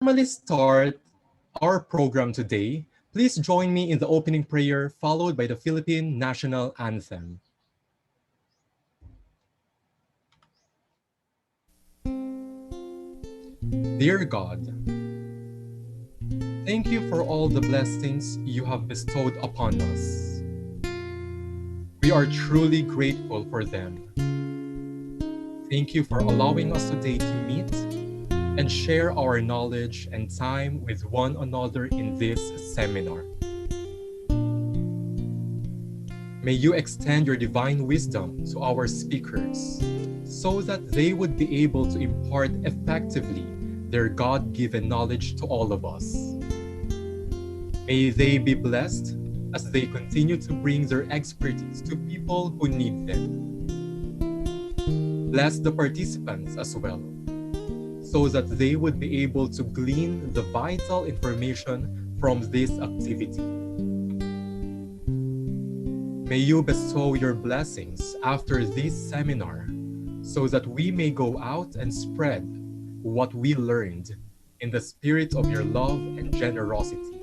Formally start our program today, please join me in the opening prayer followed by the Philippine National Anthem. Dear God, thank you for all the blessings you have bestowed upon us. We are truly grateful for them. Thank you for allowing us today to meet and share our knowledge and time with one another in this seminar. May you extend your divine wisdom to our speakers so that they would be able to impart effectively their God given knowledge to all of us. May they be blessed as they continue to bring their expertise to people who need them. Bless the participants as well, so that they would be able to glean the vital information from this activity. May you bestow your blessings after this seminar so that we may go out and spread what we learned in the spirit of your love and generosity.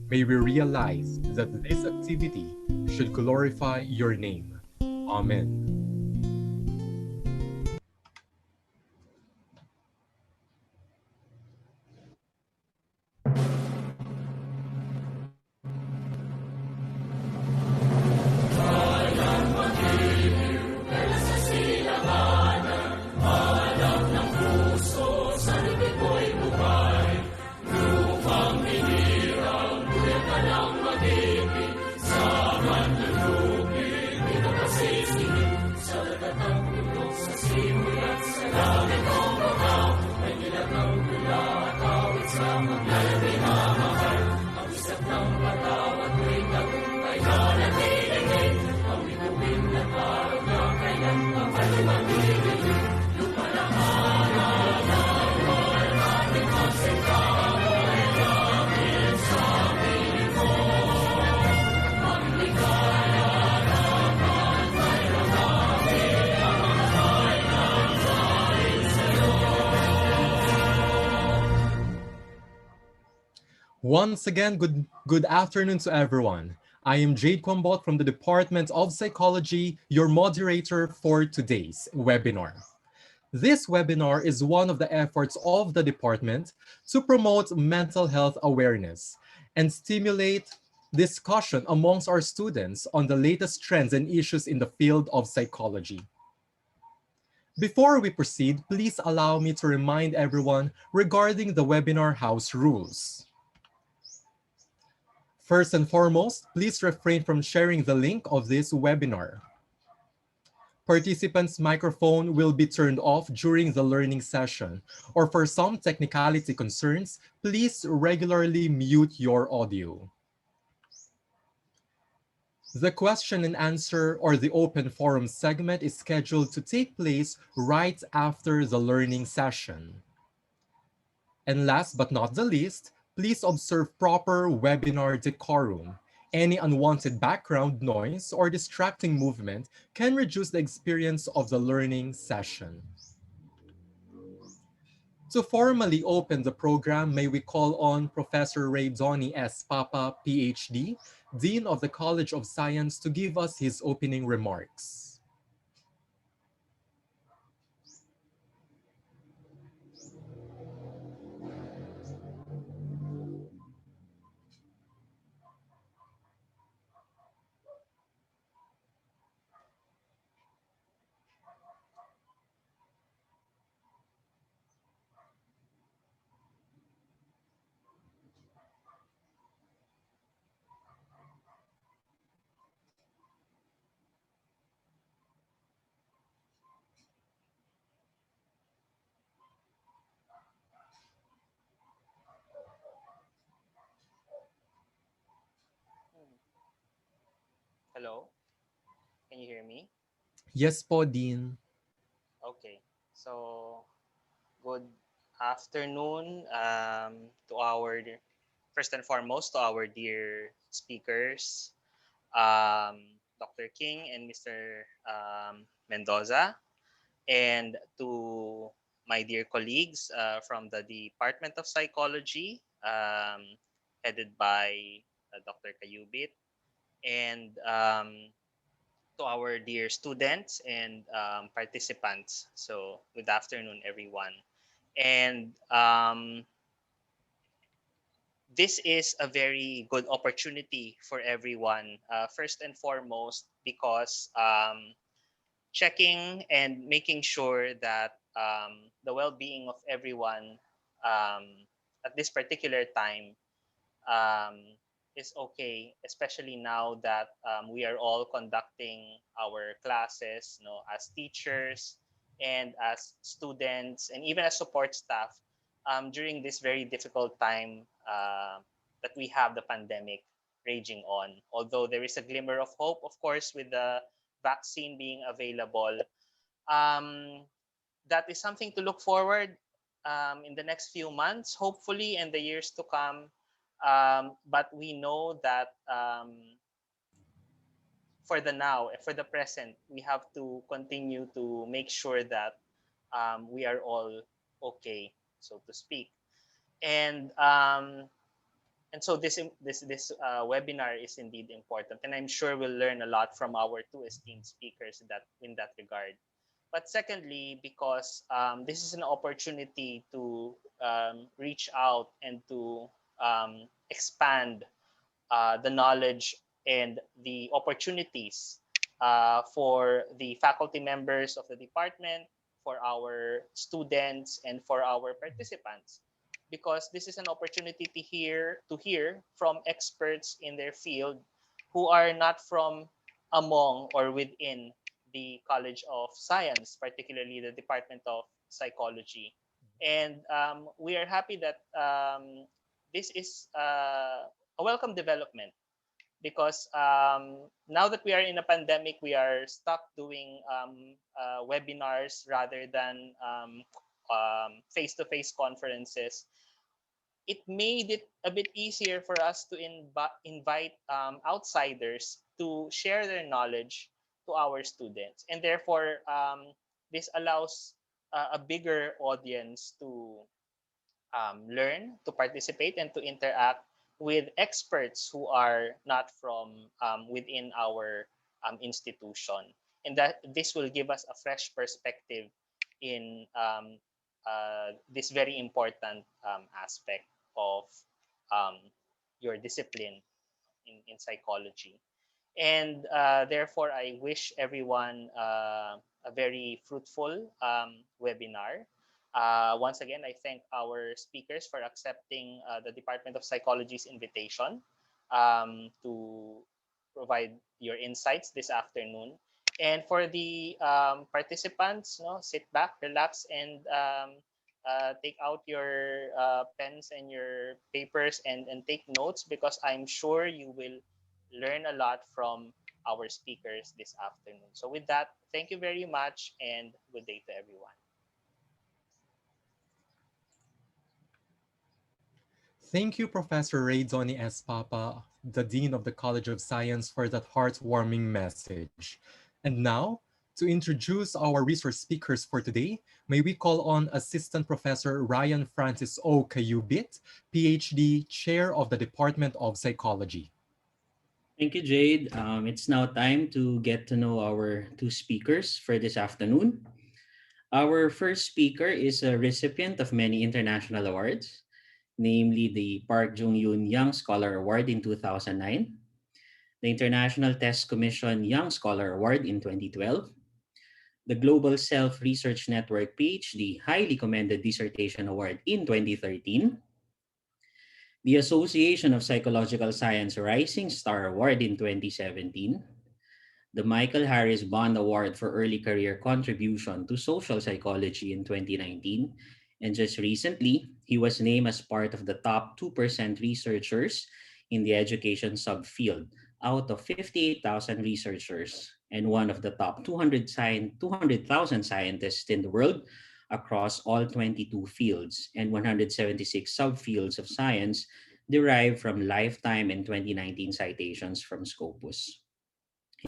May we realize that this activity should glorify your name. Amen. Once again, good afternoon to everyone. I am Jade Quambot from the Department of Psychology, your moderator for today's webinar. This webinar is one of the efforts of the department to promote mental health awareness and stimulate discussion amongst our students on the latest trends and issues in the field of psychology. Before we proceed, please allow me to remind everyone regarding the webinar house rules. First and foremost, please refrain from sharing the link of this webinar. Participants' microphone will be turned off during the learning session, or for some technicality concerns, please regularly mute your audio. The question and answer or the open forum segment is scheduled to take place right after the learning session. And last but not the least, please observe proper webinar decorum. Any unwanted background noise or distracting movement can reduce the experience of the learning session. To formally open the program, may we call on Professor Ray Donnie S. Papa, PhD, Dean of the College of Science, to give us his opening remarks. Hello, can you hear me? Yes po, Dean. Okay, so good afternoon to our first and foremost to our dear speakers, Dr. King and Mr. Mendoza, and to my dear colleagues from the Department of Psychology, headed by Dr. Kayubit, and to our dear students and participants. So, good afternoon, everyone. And this is a very good opportunity for everyone. First and foremost, because checking and making sure that the well-being of everyone um, at this particular time um, is okay, especially now that we are all conducting our classes, as teachers and as students and even as support staff during this very difficult time that we have the pandemic raging on. Although there is a glimmer of hope, of course, with the vaccine being available, um, that is something to look forward in the next few months, hopefully, and the years to come. But we know that for the now, for the present, we have to continue to make sure that we are all okay, so to speak. And so this webinar is indeed important, and I'm sure we'll learn a lot from our two esteemed speakers that in that regard. But secondly, because this is an opportunity to reach out and to expand the knowledge and the opportunities for the faculty members of the department, for our students, and for our participants. Because this is an opportunity to hear from experts in their field who are not from among or within the College of Science, particularly the Department of Psychology. And we are happy that this is a welcome development because now that we are in a pandemic, we are stuck doing webinars rather than face-to-face conferences. It made it a bit easier for us to invite outsiders to share their knowledge to our students, and therefore this allows a bigger audience to learn, to participate, and to interact with experts who are not from within our institution. And that this will give us a fresh perspective in this very important aspect of um, your discipline in psychology. And therefore, I wish everyone a very fruitful webinar. Once again, I thank our speakers for accepting the Department of Psychology's invitation to provide your insights this afternoon. And for the participants, sit back, relax, and take out your pens and your papers and take notes because I'm sure you will learn a lot from our speakers this afternoon. So with that, thank you very much and good day to everyone. Thank you, Professor Ray Donny S. Papa, the Dean of the College of Science, for that heartwarming message. And now, to introduce our resource speakers for today, may we call on Assistant Professor Ryan Francis O. Kayubit, PhD, Chair of the Department of Psychology. Thank you, Jade. It's now time to get to know our two speakers for this afternoon. Our first speaker is a recipient of many international awards, namely the Park Jung-yoon Young Scholar Award in 2009, the International Test Commission Young Scholar Award in 2012, the Global Self-Research Network PhD Highly Commended Dissertation Award in 2013, the Association of Psychological Science Rising Star Award in 2017, the Michael Harris Bond Award for Early Career Contribution to Social Psychology in 2019, and just recently, he was named as part of the top 2% researchers in the education subfield out of 58,000 researchers and one of the top 200,000 scientists in the world across all 22 fields and 176 subfields of science derived from lifetime and 2019 citations from Scopus.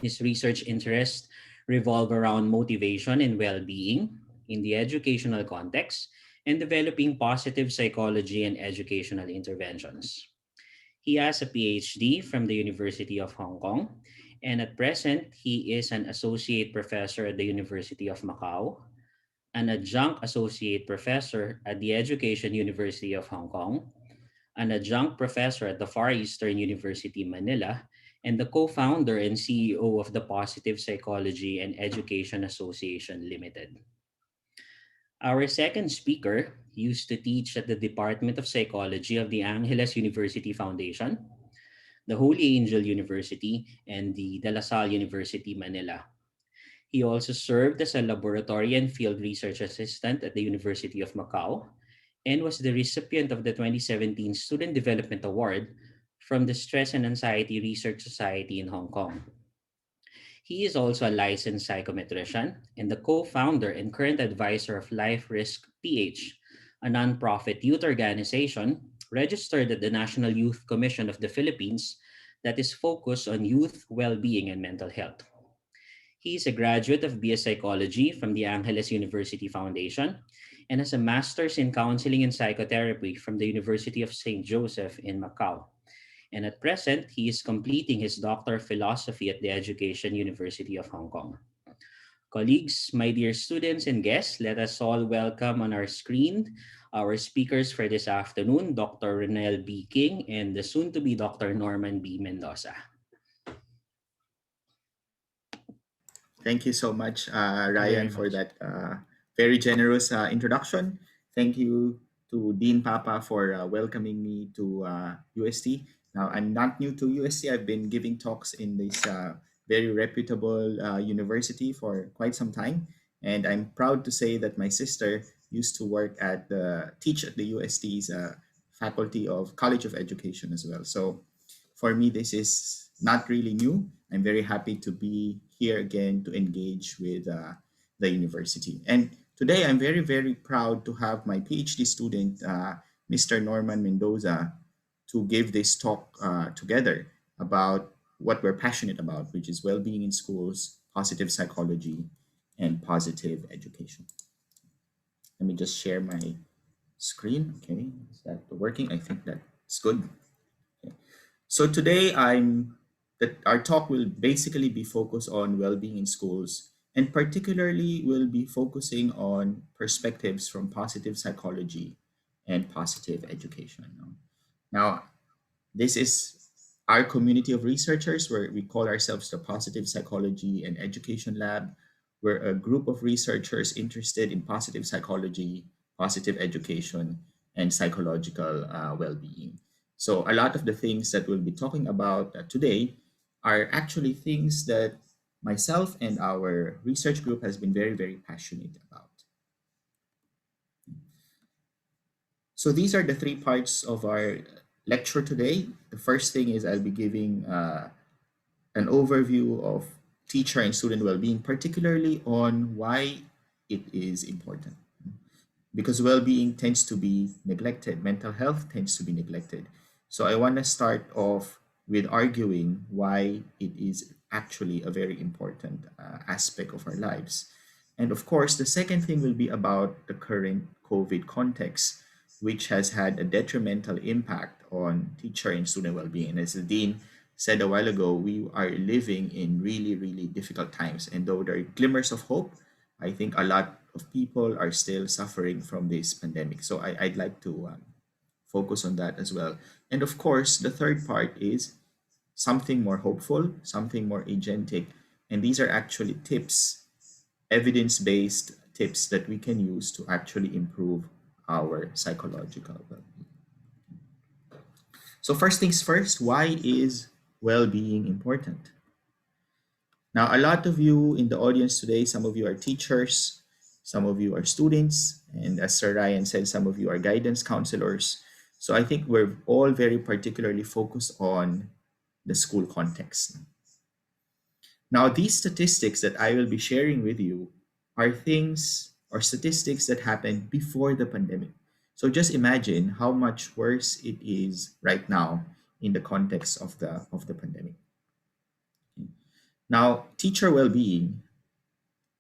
His research interests revolve around motivation and well-being, in the educational context and developing positive psychology and educational interventions. He has a PhD from the University of Hong Kong, and at present, he is an associate professor at the University of Macau, an adjunct associate professor at the Education University of Hong Kong, an adjunct professor at the Far Eastern University, Manila, and the co-founder and CEO of the Positive Psychology and Education Association Limited. Our second speaker used to teach at the Department of Psychology of the Angeles University Foundation, the Holy Angel University, and the De La Salle University, Manila. He also served as a laboratory and field research assistant at the University of Macau and was the recipient of the 2017 Student Development Award from the Stress and Anxiety Research Society in Hong Kong. He is also a licensed psychometrician and the co-founder and current advisor of Life Risk PH, a nonprofit youth organization registered at the National Youth Commission of the Philippines that is focused on youth well-being and mental health. He is a graduate of BS Psychology from the Angeles University Foundation and has a master's in counseling and psychotherapy from the University of St. Joseph in Macau. And at present, he is completing his Doctor of Philosophy at the Education University of Hong Kong. Colleagues, my dear students and guests, let us all welcome on our screen our speakers for this afternoon, Dr. Ronel B. King and the soon-to-be Dr. Norman B. Mendoza. Thank you so much, Very Ryan, for much. that very generous introduction. Thank you to Dean Papa for welcoming me to UST. Now, I'm not new to UST. I've been giving talks in this very reputable university for quite some time. And I'm proud to say that my sister used to work at teach at the UST's Faculty of College of Education as well. So for me, this is not really new. I'm very happy to be here again to engage with the university. And today, I'm very, very proud to have my PhD student, Mr. Norman Mendoza, to give this talk together about what we're passionate about, which is well being in schools, positive psychology, and positive education. Let me just share my screen. Okay, is that working? I think that's good. So today I'm that our talk will basically be focused on well-being in schools and particularly will be focusing on perspectives from positive psychology and positive education. Now, this is our community of researchers where we call ourselves the Positive Psychology and Education Lab. We're a group of researchers interested in positive psychology, positive education, and psychological well-being. So a lot of the things that we'll be talking about today are actually things that myself and our research group has been very, very passionate about. So these are the three parts of our lecture today. The first thing is I'll be giving an overview of teacher and student well-being, particularly on why it is important. Because well-being tends to be neglected, mental health tends to be neglected. So I want to start off with arguing why it is actually a very important aspect of our lives. And of course, the second thing will be about the current COVID context, which has had a detrimental impact on teacher and student well-being. And as the dean said a while ago, we are living in really, really difficult times. And though there are glimmers of hope, I think a lot of people are still suffering from this pandemic. So I'd like to focus on that as well. And of course, the third part is something more hopeful, something more agentic. And these are actually tips, evidence based tips that we can use to actually improve our psychological well-being. So, first things first, why is well being important? Now, a lot of you in the audience today, some of you are teachers, some of you are students, and as Sir Ryan said, some of you are guidance counselors. So I think we're all very particularly focused on the school context. Now, these statistics that I will be sharing with you are things or statistics that happened before the pandemic. So just imagine how much worse it is right now in the context of the pandemic. Now,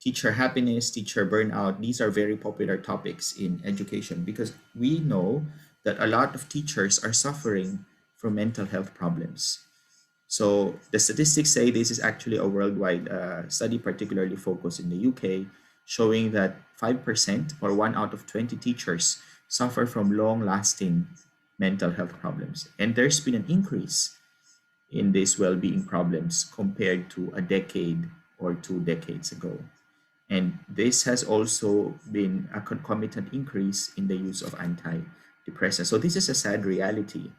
teacher happiness, teacher burnout. These are very popular topics in education because we know that a lot of teachers are suffering from mental health problems. So the statistics say this is actually a worldwide study, particularly focused in the UK, showing that 5% or 1 out of 20 teachers suffer from long-lasting mental health problems. And there's been an increase in these well-being problems compared to a decade or 2 decades ago. And this has also been a concomitant increase in the use of antidepressants. So this is a sad reality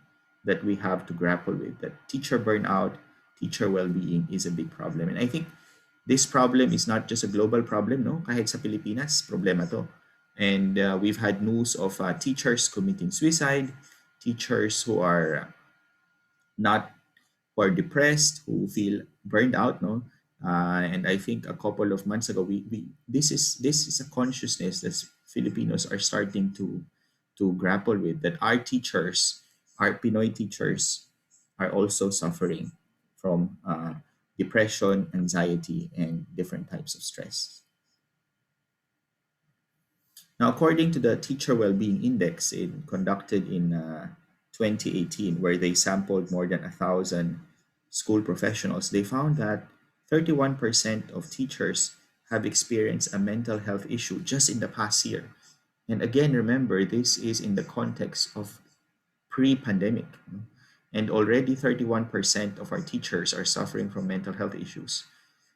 that we have to grapple with, that teacher burnout, teacher well-being is a big problem. And I think this problem is not just a global problem, no? Kahit sa Pilipinas, problema to. And we've had news of teachers committing suicide, teachers who are not who are depressed, who feel burned out, no? And I think a couple of months ago, we this is a consciousness that Filipinos are starting to grapple with. That our teachers, our Pinoy teachers, are also suffering from depression, anxiety, and different types of stress. Now, according to the Teacher Wellbeing Index conducted in 2018, where they sampled more than 1,000 school professionals, they found that 31% of teachers have experienced a mental health issue just in the past year. And again, remember, this is in the context of pre-pandemic. And already 31% of our teachers are suffering from mental health issues.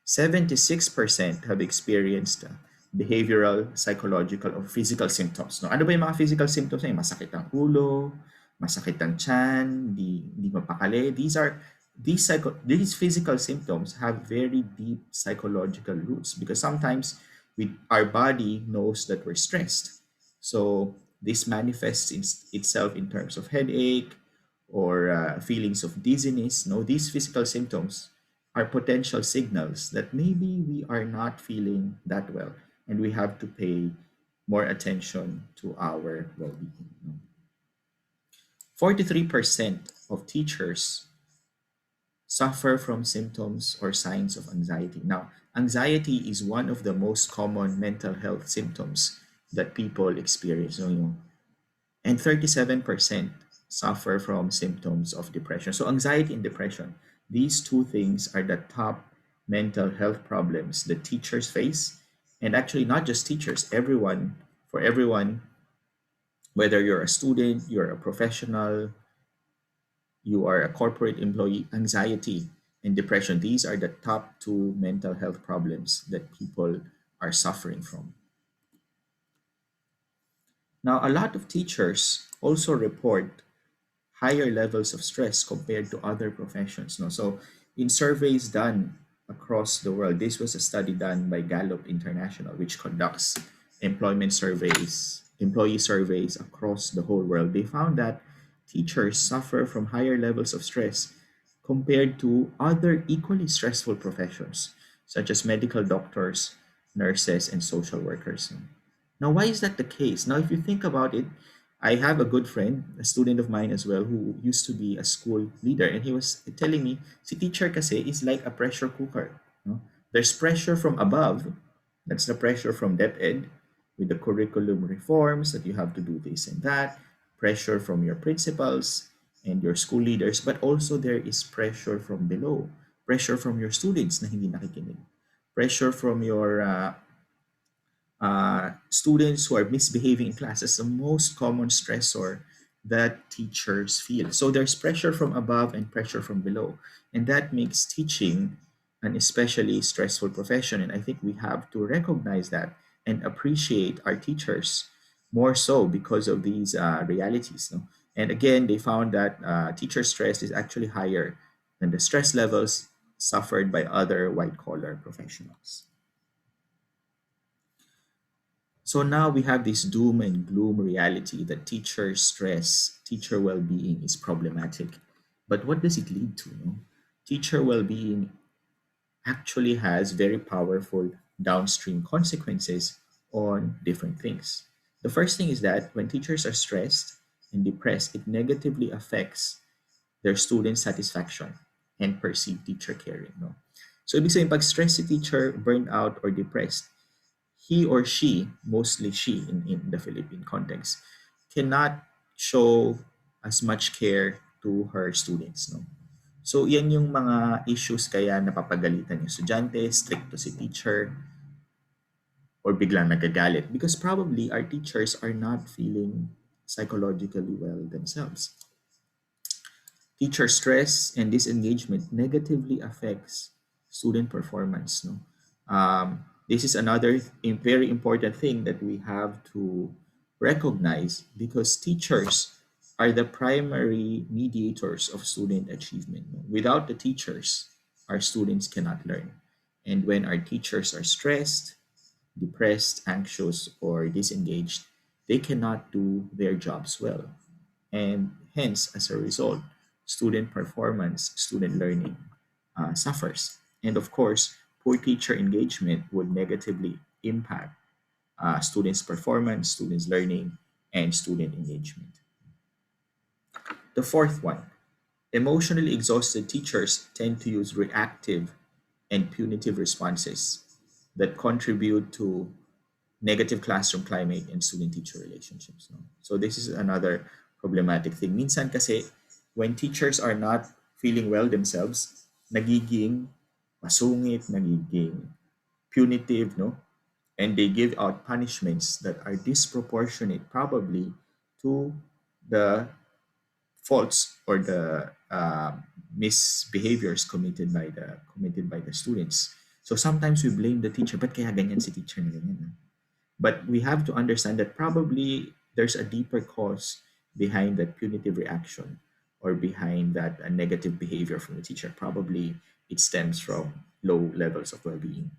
76% have experienced behavioral, psychological, or physical symptoms. No? Ano ba yung mga physical symptoms? Yung masakit ang ulo, masakit ang tiyan, di mapakali. These physical symptoms have very deep psychological roots because sometimes our body knows that we're stressed. So this manifests itself in terms of headache or feelings of dizziness. No, these physical symptoms are potential signals that maybe we are not feeling that well and we have to pay more attention to our well-being. 43% of teachers suffer from symptoms or signs of anxiety. Now, anxiety is one of the most common mental health symptoms that people experience. And 37% suffer from symptoms of depression. So anxiety and depression, these two things are the top mental health problems that teachers face. And actually not just teachers, for everyone, whether you're a student, you're a professional, you are a corporate employee, anxiety and depression, these are the top two mental health problems that people are suffering from. Now, a lot of teachers also report higher levels of stress compared to other professions. No? So, in surveys done across the world, this was a study done by Gallup International, which conducts employee surveys across the whole world. They found that teachers suffer from higher levels of stress compared to other equally stressful professions, such as medical doctors, nurses, and social workers. Now, why is that the case? Now, if you think about it, I have a good friend, a student of mine as well, who used to be a school leader, and he was telling me, si teacher kasi is like a pressure cooker. No? There's pressure from above, that's the pressure from DepEd, with the curriculum reforms that you have to do this and that, pressure from your principals and your school leaders, but also there is pressure from below, pressure from your students na hindi nakikinig, pressure from your students who are misbehaving in class is the most common stressor that teachers feel. So there's pressure from above and pressure from below. And that makes teaching an especially stressful profession. And I think we have to recognize that and appreciate our teachers more so because of these realities. No? And again, they found that teacher stress is actually higher than the stress levels suffered by other white collar professionals. So now we have this doom and gloom reality that teacher stress, teacher well being is problematic. But what does it lead to? No? Teacher well being actually has very powerful downstream consequences on different things. The first thing is that when teachers are stressed and depressed, it negatively affects their student satisfaction and perceived teacher caring. No? So ibig sabihin, pag stress si teacher, burned out, or depressed, he or she, mostly she in the Philippine context, cannot show as much care to her students. No? So, yan yung mga issues kaya napapagalitan yung estudyante, strict to si teacher, or biglang nagagalit because probably our teachers are not feeling psychologically well themselves. Teacher stress and disengagement negatively affects student performance. No? This is another very important thing that we have to recognize because teachers are the primary mediators of student achievement. No? Without the teachers, our students cannot learn. And when our teachers are stressed, depressed, anxious, or disengaged, they cannot do their jobs well. And hence, as a result, student performance, student learning suffers. And of course, poor teacher engagement would negatively impact students' performance, students' learning, and student engagement. The fourth one, emotionally exhausted teachers tend to use reactive and punitive responses that contribute to negative classroom climate and student-teacher relationships. No? So this is another problematic thing. Minsan kasi, when teachers are not feeling well themselves, nagiging masungit, nagiging punitive, no? And they give out punishments that are disproportionate probably to the faults or the misbehaviors committed by the students. So sometimes we blame the teacher, but kaya ganyan si teacher na ganyan. But we have to understand that probably there's a deeper cause behind that punitive reaction or behind that negative behavior from the teacher. Probably it stems from low levels of well being.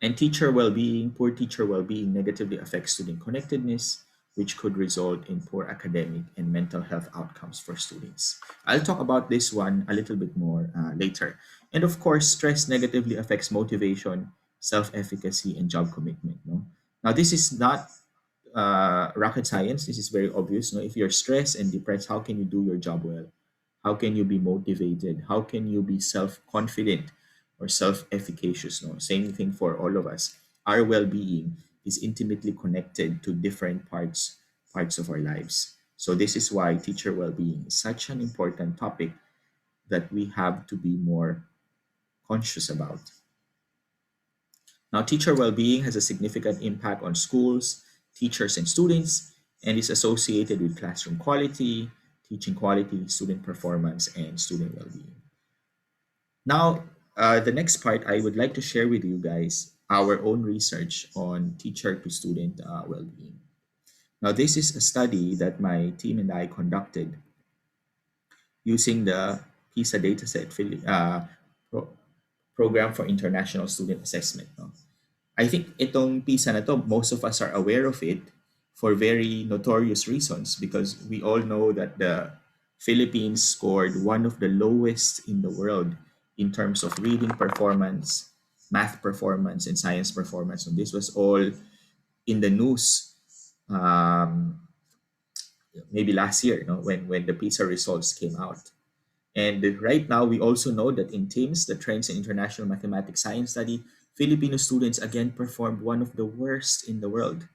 And teacher well being, poor teacher well being negatively affects student connectedness, which could result in poor academic and mental health outcomes for students. I'll talk about this one a little bit more later. And of course, stress negatively affects motivation, self efficacy, and job commitment. No? Now, this is not rocket science. This is very obvious. No? If you're stressed and depressed, how can you do your job well? How can you be motivated? How can you be self confident or self efficacious? No? Same thing for all of us. Our well being is intimately connected to different parts of our lives. So this is why teacher well being is such an important topic that we have to be more conscious about. Now, teacher well being has a significant impact on schools, teachers, and students, and is associated with classroom quality, teaching quality, student performance, and student well being. Now, the next part, I would like to share with you guys our own research on teacher to student well being. Now, this is a study that my team and I conducted using the PISA dataset pro- program for international student assessment. No? I think itong PISA na to, most of us are aware of it for very notorious reasons because we all know that the Philippines scored one of the lowest in the world in terms of reading performance, math performance, and science performance. And this was all in the news maybe last year, when the PISA results came out. And right now, we also know that in TIMSS, the Trends in International Mathematics Science Study, Filipino students again performed one of the worst in the world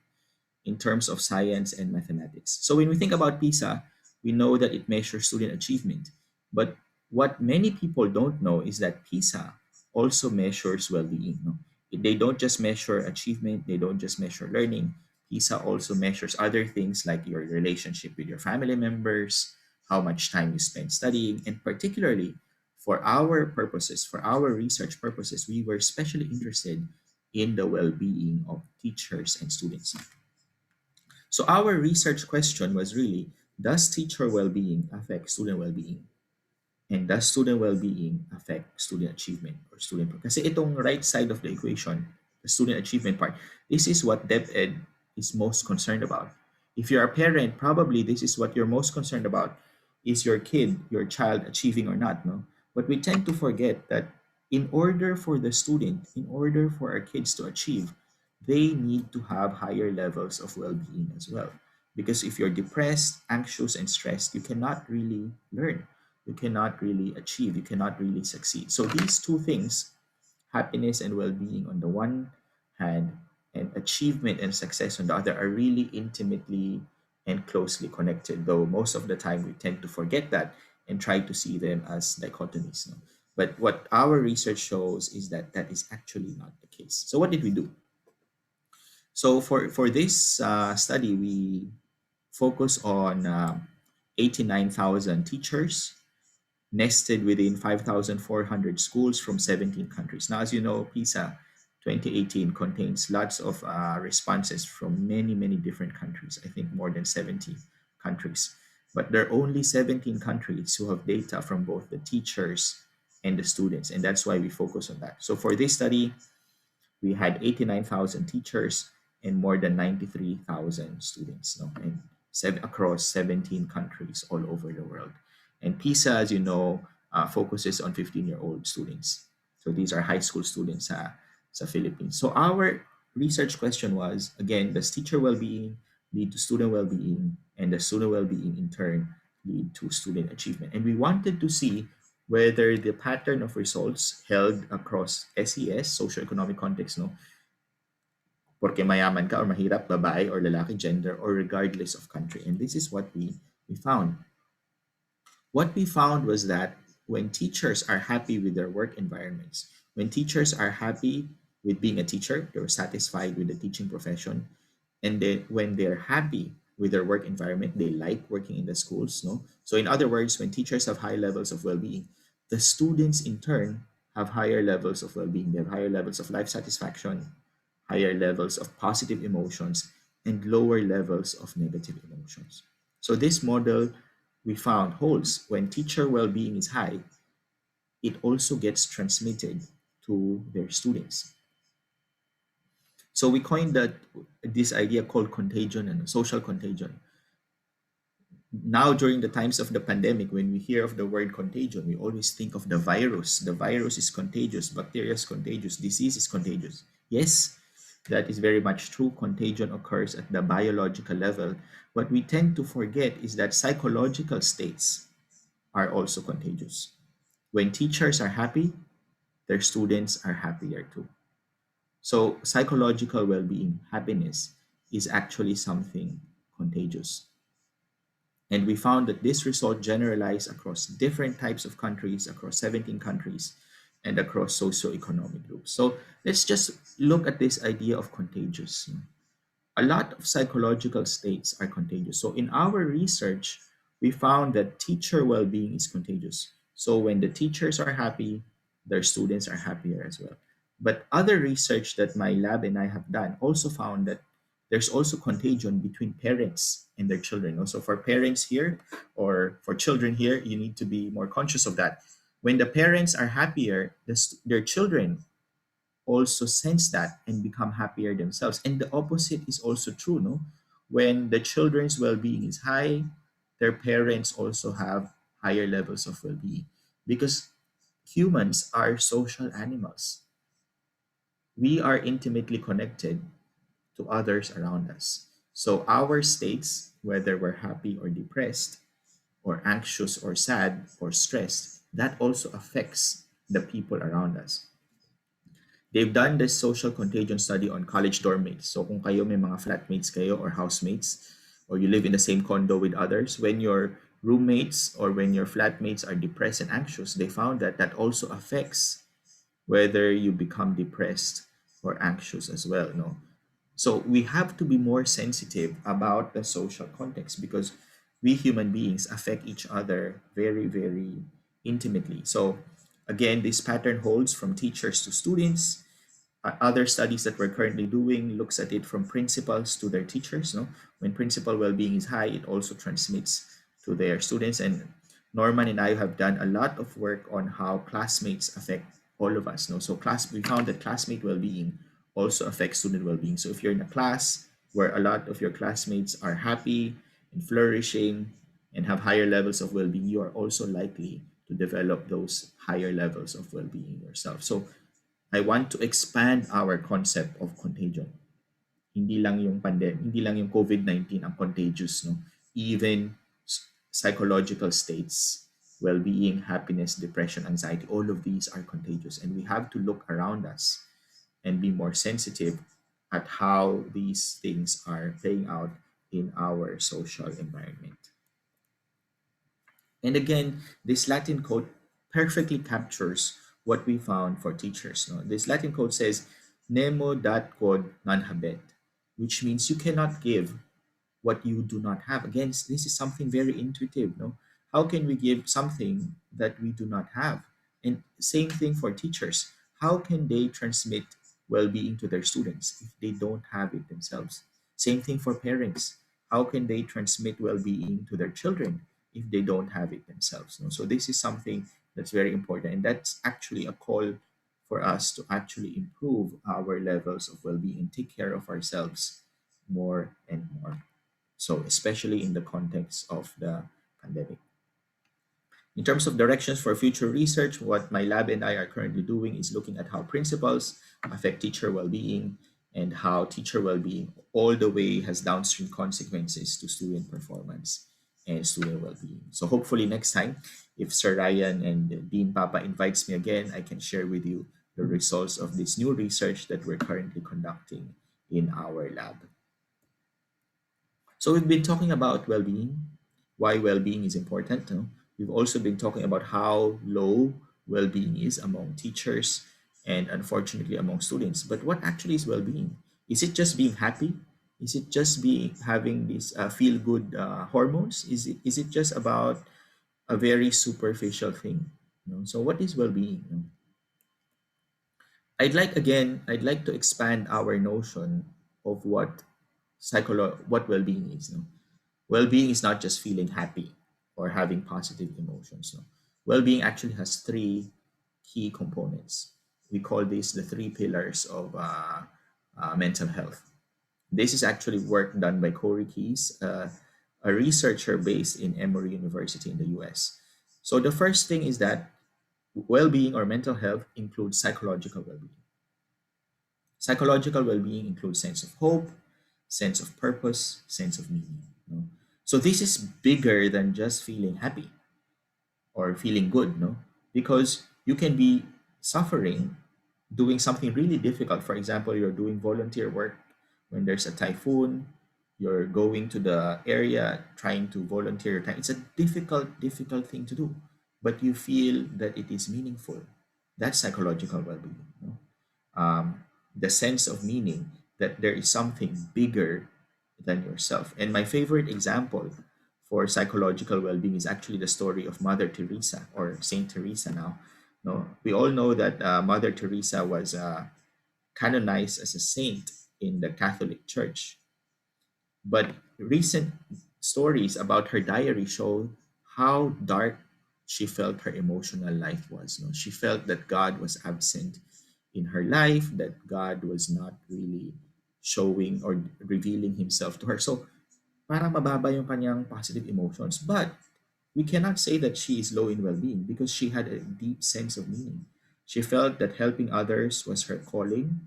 in terms of science and mathematics. So when we think about PISA, we know that it measures student achievement. But what many people don't know is that PISA also measures well-being. No? They don't just measure achievement, they don't just measure learning. PISA also measures other things like your relationship with your family members, how much time you spend studying, and particularly for our purposes, for our research purposes, we were especially interested in the well-being of teachers and students. So our research question was really, does teacher well-being affect student well-being? And does student well-being affect student achievement or student? Kasi itong right side of the equation, the student achievement part, this is what DepEd is most concerned about. If you're a parent, probably this is what you're most concerned about. Is your kid, your child achieving or not? No? But we tend to forget that in order for the student, in order for our kids to achieve, they need to have higher levels of well-being as well. Because if you're depressed, anxious, and stressed, you cannot really learn. You cannot really achieve. You cannot really succeed. So these two things, happiness and well-being on the one hand, and achievement and success on the other are really intimately and closely connected, though most of the time we tend to forget that and try to see them as dichotomies. No? But what our research shows is that that is actually not the case. So, what did we do? So, for this study, we focus on 89,000 teachers nested within 5,400 schools from 17 countries. Now, as you know, PISA 2018 contains lots of responses from many, many different countries. I think more than 70 countries. But there are only 17 countries who have data from both the teachers and the students. And that's why we focus on that. So for this study, we had 89,000 teachers and more than 93,000 students, no? And across 17 countries all over the world. And PISA, as you know, focuses on 15-year-old students. So these are high school students sa Philippines. So our research question was, again, does teacher well-being lead to student well-being, and does student well-being in turn lead to student achievement? And we wanted to see whether the pattern of results held across SES, socioeconomic context, no, porque mayaman ka or mahirap, babae or lalaki, gender, or regardless of country. And this is what we found. What we found was that when teachers are happy with their work environments, when teachers are happy with being a teacher, they're satisfied with the teaching profession, and then when they're happy with their work environment, they like working in the schools. No, so in other words, when teachers have high levels of well-being, the students in turn have higher levels of well-being. They have higher levels of life satisfaction, higher levels of positive emotions, and lower levels of negative emotions. So this model we found holds when teacher well-being is high, it also gets transmitted to their students. So we coined this idea called contagion and social contagion. Now, during the times of the pandemic, when we hear of the word contagion, we always think of the virus. The virus is contagious, bacteria is contagious, disease is contagious. Yes, that is very much true. Contagion occurs at the biological level. What we tend to forget is that psychological states are also contagious. When teachers are happy, their students are happier too. So, psychological well being, happiness, is actually something contagious. And we found that this result generalized across different types of countries, across 17 countries, and across socioeconomic groups. So, let's just look at this idea of contagious. A lot of psychological states are contagious. So, in our research, we found that teacher well being is contagious. So, when the teachers are happy, their students are happier as well. But other research that my lab and I have done also found that there's also contagion between parents and their children. Also, for parents here or for children here, you need to be more conscious of that. When the parents are happier, their children also sense that and become happier themselves. And the opposite is also true, no? When the children's well-being is high, their parents also have higher levels of well-being because humans are social animals. We are intimately connected to others around us. So our states, whether we're happy or depressed, or anxious or sad or stressed, that also affects the people around us. They've done this social contagion study on college dorm mates. So kung kayo may mga flatmates kayo or housemates, or you live in the same condo with others, when your roommates or when your flatmates are depressed and anxious, they found that that also affects whether you become depressed or anxious as well. No, so we have to be more sensitive about the social context because we human beings affect each other very, very intimately. So again, this pattern holds from teachers to students. Other studies that we're currently doing looks at it from principals to their teachers. No, when principal well-being is high, it also transmits to their students. And Norman and I have done a lot of work on how classmates affect all of us. No, so we found that classmate well-being also affects student well-being. So if you're in a class where a lot of your classmates are happy and flourishing and have higher levels of well-being, you are also likely to develop those higher levels of well-being yourself. So I want to expand our concept of contagion. Hindi lang yung hindi lang yung COVID-19 ang contagious, no? Even psychological states, well-being, happiness, depression, anxiety, all of these are contagious, and we have to look around us and be more sensitive at how these things are playing out in our social environment. And again, this Latin quote perfectly captures what we found for teachers. No? This Latin quote says, Nemo dat quod non habet, which means you cannot give what you do not have. Again, this is something very intuitive. No, how can we give something that we do not have? And same thing for teachers. How can they transmit well-being to their students if they don't have it themselves? Same thing for parents. How can they transmit well-being to their children if they don't have it themselves? No? So this is something that's very important, and that's actually a call for us to actually improve our levels of well-being and take care of ourselves more and more. So, especially in the context of the pandemic. In terms of directions for future research, what my lab and I are currently doing is looking at how principles affect teacher well being and how teacher well being all the way has downstream consequences to student performance and student well being. So, hopefully, next time, if Sir Ryan and Dean Papa invites me again, I can share with you the results of this new research that we're currently conducting in our lab. So we've been talking about well-being, why well-being is important. No? We've also been talking about how low well-being is among teachers and unfortunately among students. But what actually is well-being? Is it just being happy? Is it just being having these feel-good hormones? Is it just about a very superficial thing? So what is well-being? I'd like to expand our notion of what well-being is. Well-being is not just feeling happy or having positive emotions. No. Well-being actually has three key components. We call these the three pillars of mental health. This is actually work done by Corey Keyes, a researcher based in Emory University in the US. So the first thing is that well-being or mental health includes psychological well-being. Psychological well-being includes sense of hope, sense of purpose, sense of meaning. So this is bigger than just feeling happy or feeling good, no? Because you can be suffering doing something really difficult. For example, you're doing volunteer work when there's a typhoon, you're going to the area trying to volunteer your time. It's a difficult thing to do, but you feel that it is meaningful. That's psychological well-being. The sense of meaning that there is something bigger than yourself. And my favorite example for psychological well-being is actually the story of Mother Teresa or Saint Teresa now. No, we all know that Mother Teresa was canonized as a saint in the Catholic Church. But recent stories about her diary show how dark she felt her emotional life was. No? She felt that God was absent in her life, that God was not really showing or revealing himself to her. So parang mababa yung kanyang positive emotions. But we cannot say that she is low in well-being because she had a deep sense of meaning. She felt that helping others was her calling,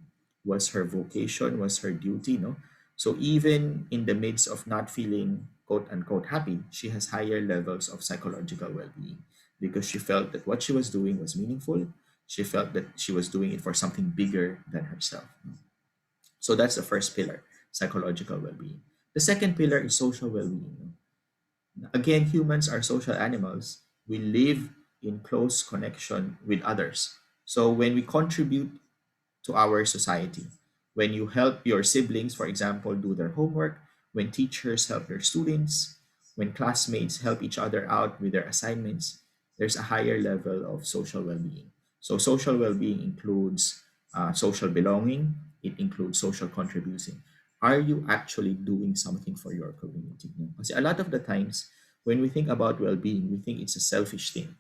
was her vocation, was her duty, no? So even in the midst of not feeling quote unquote happy, she has higher levels of psychological well-being because she felt that what she was doing was meaningful. She felt that she was doing it for something bigger than herself. So that's the first pillar, psychological well-being. The second pillar is social well-being. Again, humans are social animals. We live in close connection with others. So when we contribute to our society, when you help your siblings, for example, do their homework, when teachers help their students, when classmates help each other out with their assignments, there's a higher level of social well-being. So social well-being includes social belonging, it includes social contribution. Are you actually doing something for your community? No? Because a lot of the times when we think about well-being, we think it's a selfish thing.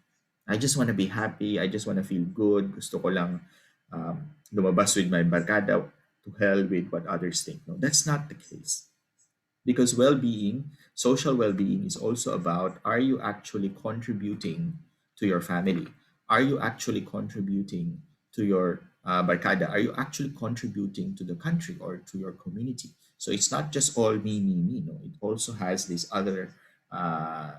I just want to be happy. I just want to feel good. Gusto ko lang lumabas with my barkada to hell with what others think. No, that's not the case. Because well-being, social well-being is also about, are you actually contributing to your family? Are you actually contributing to your barkada? Are you actually contributing to the country or to your community? So it's not just all me. No, it also has this other uh,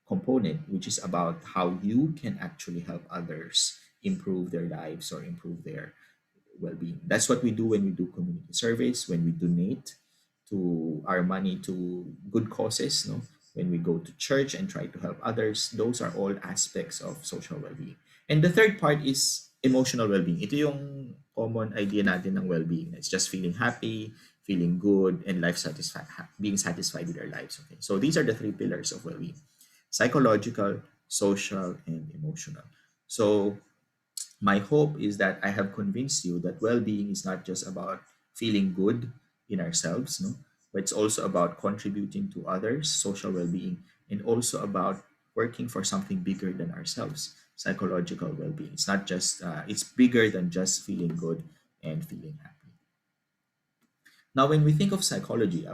component, which is about how you can actually help others improve their lives or improve their well-being. That's what we do when we do community service, when we donate to our money to good causes, no? When we go to church and try to help others, those are all aspects of social well-being. And the third part is emotional well-being. Ito yung common idea natin ng well-being. It's just feeling happy, feeling good, and being satisfied with our lives. Okay, so these are the three pillars of well-being: psychological, social, and emotional. So my hope is that I have convinced you that well-being is not just about feeling good in ourselves, no, but it's also about contributing to others, social well-being, and also about working for something bigger than ourselves, psychological well-being. It's not just it's bigger than just feeling good and feeling happy. Now, when we think of psychology,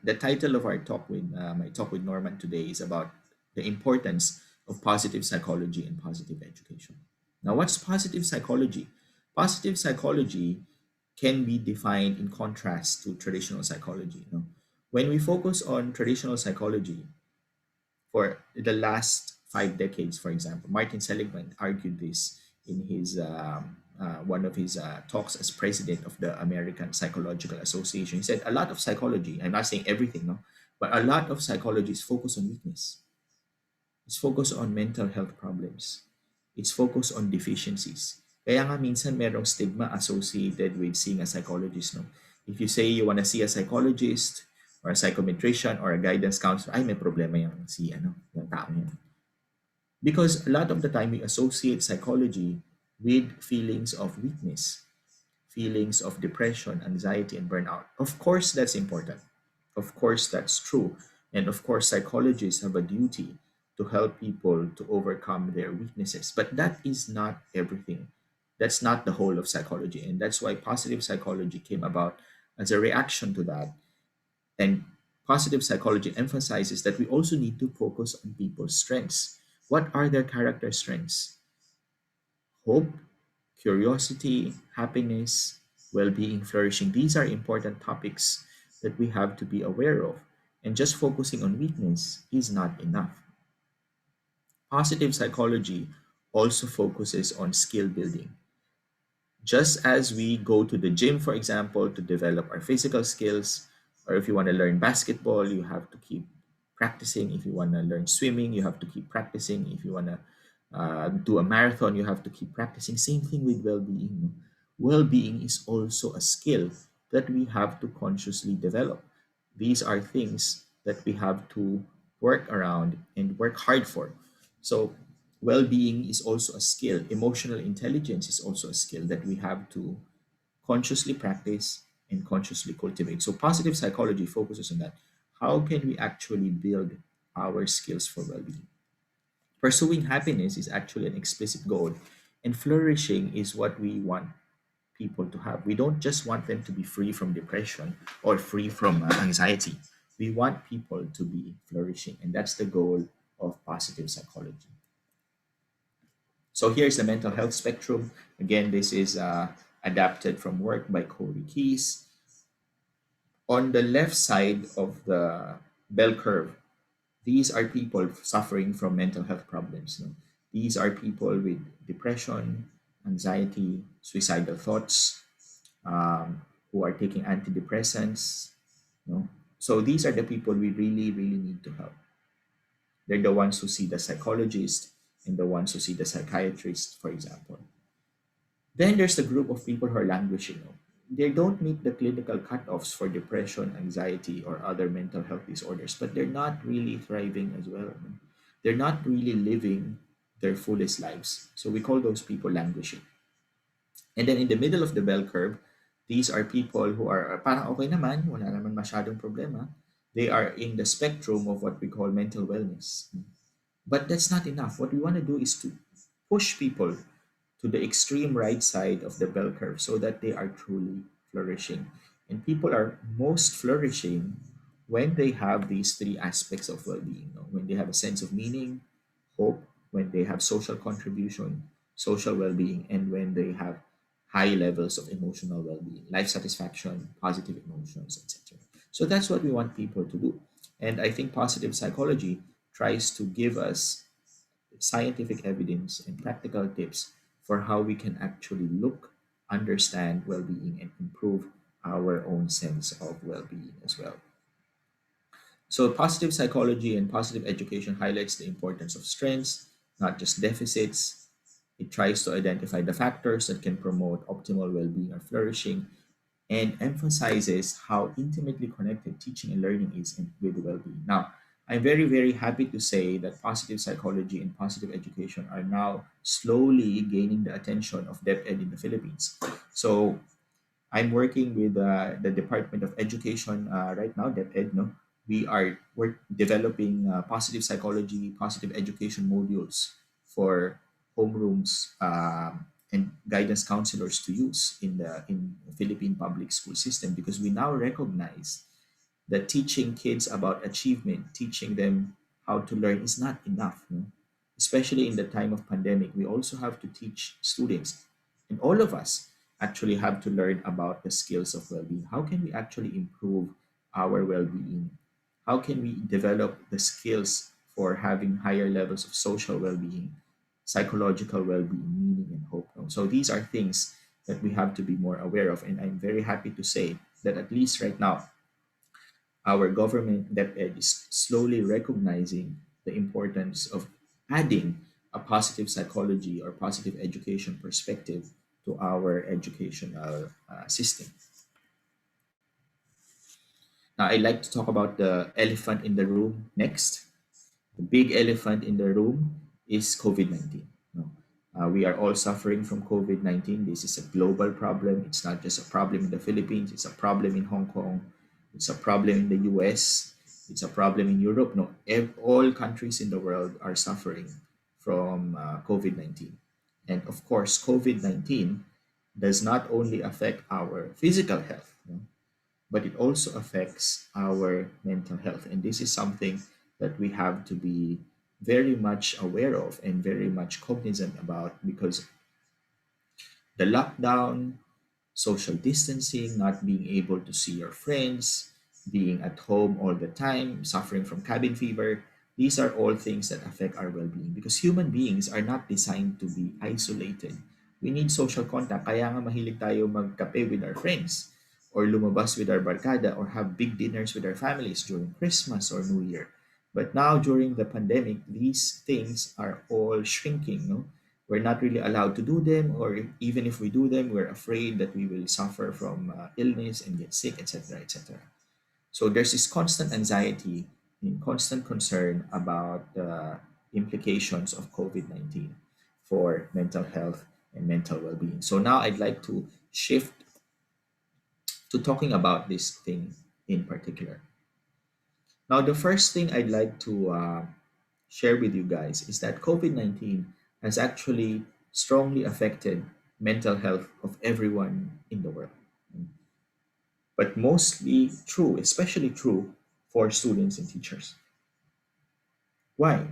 the title of our talk with my talk with Norman today is about the importance of positive psychology and positive education. Now, what's positive psychology? Positive psychology can be defined in contrast to traditional psychology. You know? When we focus on traditional psychology for the last 5 decades, for example, Martin Seligman argued this in his one of his talks as president of the American Psychological Association. He said a lot of psychology, I'm not saying everything, no, but a lot of psychology is focused on weakness. It's focused on mental health problems. It's focused on deficiencies. Kaya nga minsan merong stigma associated with seeing a psychologist. No? If you say you want to see a psychologist or a psychometrician or a guidance counselor, ay may problema yung si yung tao yan. Because a lot of the time we associate psychology with feelings of weakness, feelings of depression, anxiety, and burnout. Of course, that's important. Of course, that's true. And of course, psychologists have a duty to help people to overcome their weaknesses. But that is not everything. That's not the whole of psychology. And that's why positive psychology came about as a reaction to that. And positive psychology emphasizes that we also need to focus on people's strengths. What are their character strengths? Hope, curiosity, happiness, well being, flourishing. These are important topics that we have to be aware of. And just focusing on weakness is not enough. Positive psychology also focuses on skill building. Just as we go to the gym, for example, to develop our physical skills, or if you want to learn basketball, you have to keep practicing. If you want to learn swimming, you have to keep practicing. If you want to do a marathon, you have to keep practicing. Same thing with well being. Well being is also a skill that we have to consciously develop. These are things that we have to work around and work hard for. So, well being is also a skill. Emotional intelligence is also a skill that we have to consciously practice and consciously cultivate. So, positive psychology focuses on that. How can we actually build our skills for well being? Pursuing happiness is actually an explicit goal, and flourishing is what we want people to have. We don't just want them to be free from depression or free from anxiety. We want people to be flourishing, and that's the goal of positive psychology. So here's the mental health spectrum. Again, this is adapted from work by Corey Keyes. On the left side of the bell curve, these are people suffering from mental health problems. No? These are people with depression, anxiety, suicidal thoughts, who are taking antidepressants. No? So these are the people we really, really need to help. They're the ones who see the psychologist and the ones who see the psychiatrist, for example. Then there's the group of people who are languishing. No? They don't meet the clinical cutoffs for depression, anxiety, or other mental health disorders, but they're not really thriving as well. No? They're not really living their fullest lives. So we call those people languishing. And then in the middle of the bell curve, these are people who are parang okay naman, wala naman masyadong problema. They are in the spectrum of what we call mental wellness. But that's not enough. What we want to do is to push people to the extreme right side of the bell curve so that they are truly flourishing. And people are most flourishing when they have these three aspects of well being. When they have a sense of meaning, hope, when they have social contribution, social well being, and when they have high levels of emotional well being, life satisfaction, positive emotions, etc. So that's what we want people to do. And I think positive psychology tries to give us scientific evidence and practical tips for how we can actually look understand well-being and improve our own sense of well-being as well. So positive psychology and positive education highlights the importance of strengths, not just deficits. It tries to identify the factors that can promote optimal well-being or flourishing, and emphasizes how intimately connected teaching and learning is with well-being. Now, I'm very, very happy to say that positive psychology and positive education are now slowly gaining the attention of DepEd in the Philippines. So I'm working with the Department of Education right now, DepEd. No, we're developing positive psychology, positive education modules for homerooms and guidance counselors to use in the Philippine public school system, because we now recognize that teaching kids about achievement, teaching them how to learn is not enough. No? Especially in the time of pandemic, we also have to teach students, and all of us actually have to learn about the skills of well-being. How can we actually improve our well-being? How can we develop the skills for having higher levels of social well-being, psychological well-being, meaning and hope? No? So these are things that we have to be more aware of, and I'm very happy to say that at least right now our government DepEd is slowly recognizing the importance of adding a positive psychology or positive education perspective to our educational system. Now, I'd like to talk about the elephant in the room next. The big elephant in the room is COVID 19. No? We are all suffering from COVID 19. This is a global problem. It's not just a problem in the Philippines, it's a problem in Hong Kong, it's a problem in the US, it's a problem in Europe. No, all countries in the world are suffering from COVID 19. And of course, COVID 19 does not only affect our physical health, no, but it also affects our mental health. And this is something that we have to be very much aware of and very much cognizant about, because the lockdown, social distancing, not being able to see your friends, being at home all the time, suffering from cabin fever, these are all things that affect our well being, because human beings are not designed to be isolated. We need social contact. Kaya nga mahilig tayo magkape with our friends, or lumabas with our barkada, or have big dinners with our families during Christmas or New Year. But now during the pandemic, these things are all shrinking. No? We're not really allowed to do them, or even if we do them, we're afraid that we will suffer from illness and get sick, etc., etc. So there's this constant anxiety and constant concern about the implications of COVID 19 for mental health and mental well being. So now I'd like to shift to talking about this thing in particular. Now, the first thing I'd like to share with you guys is that COVID 19 has actually strongly affected mental health of everyone in the world, but mostly true, especially true for students and teachers. Why?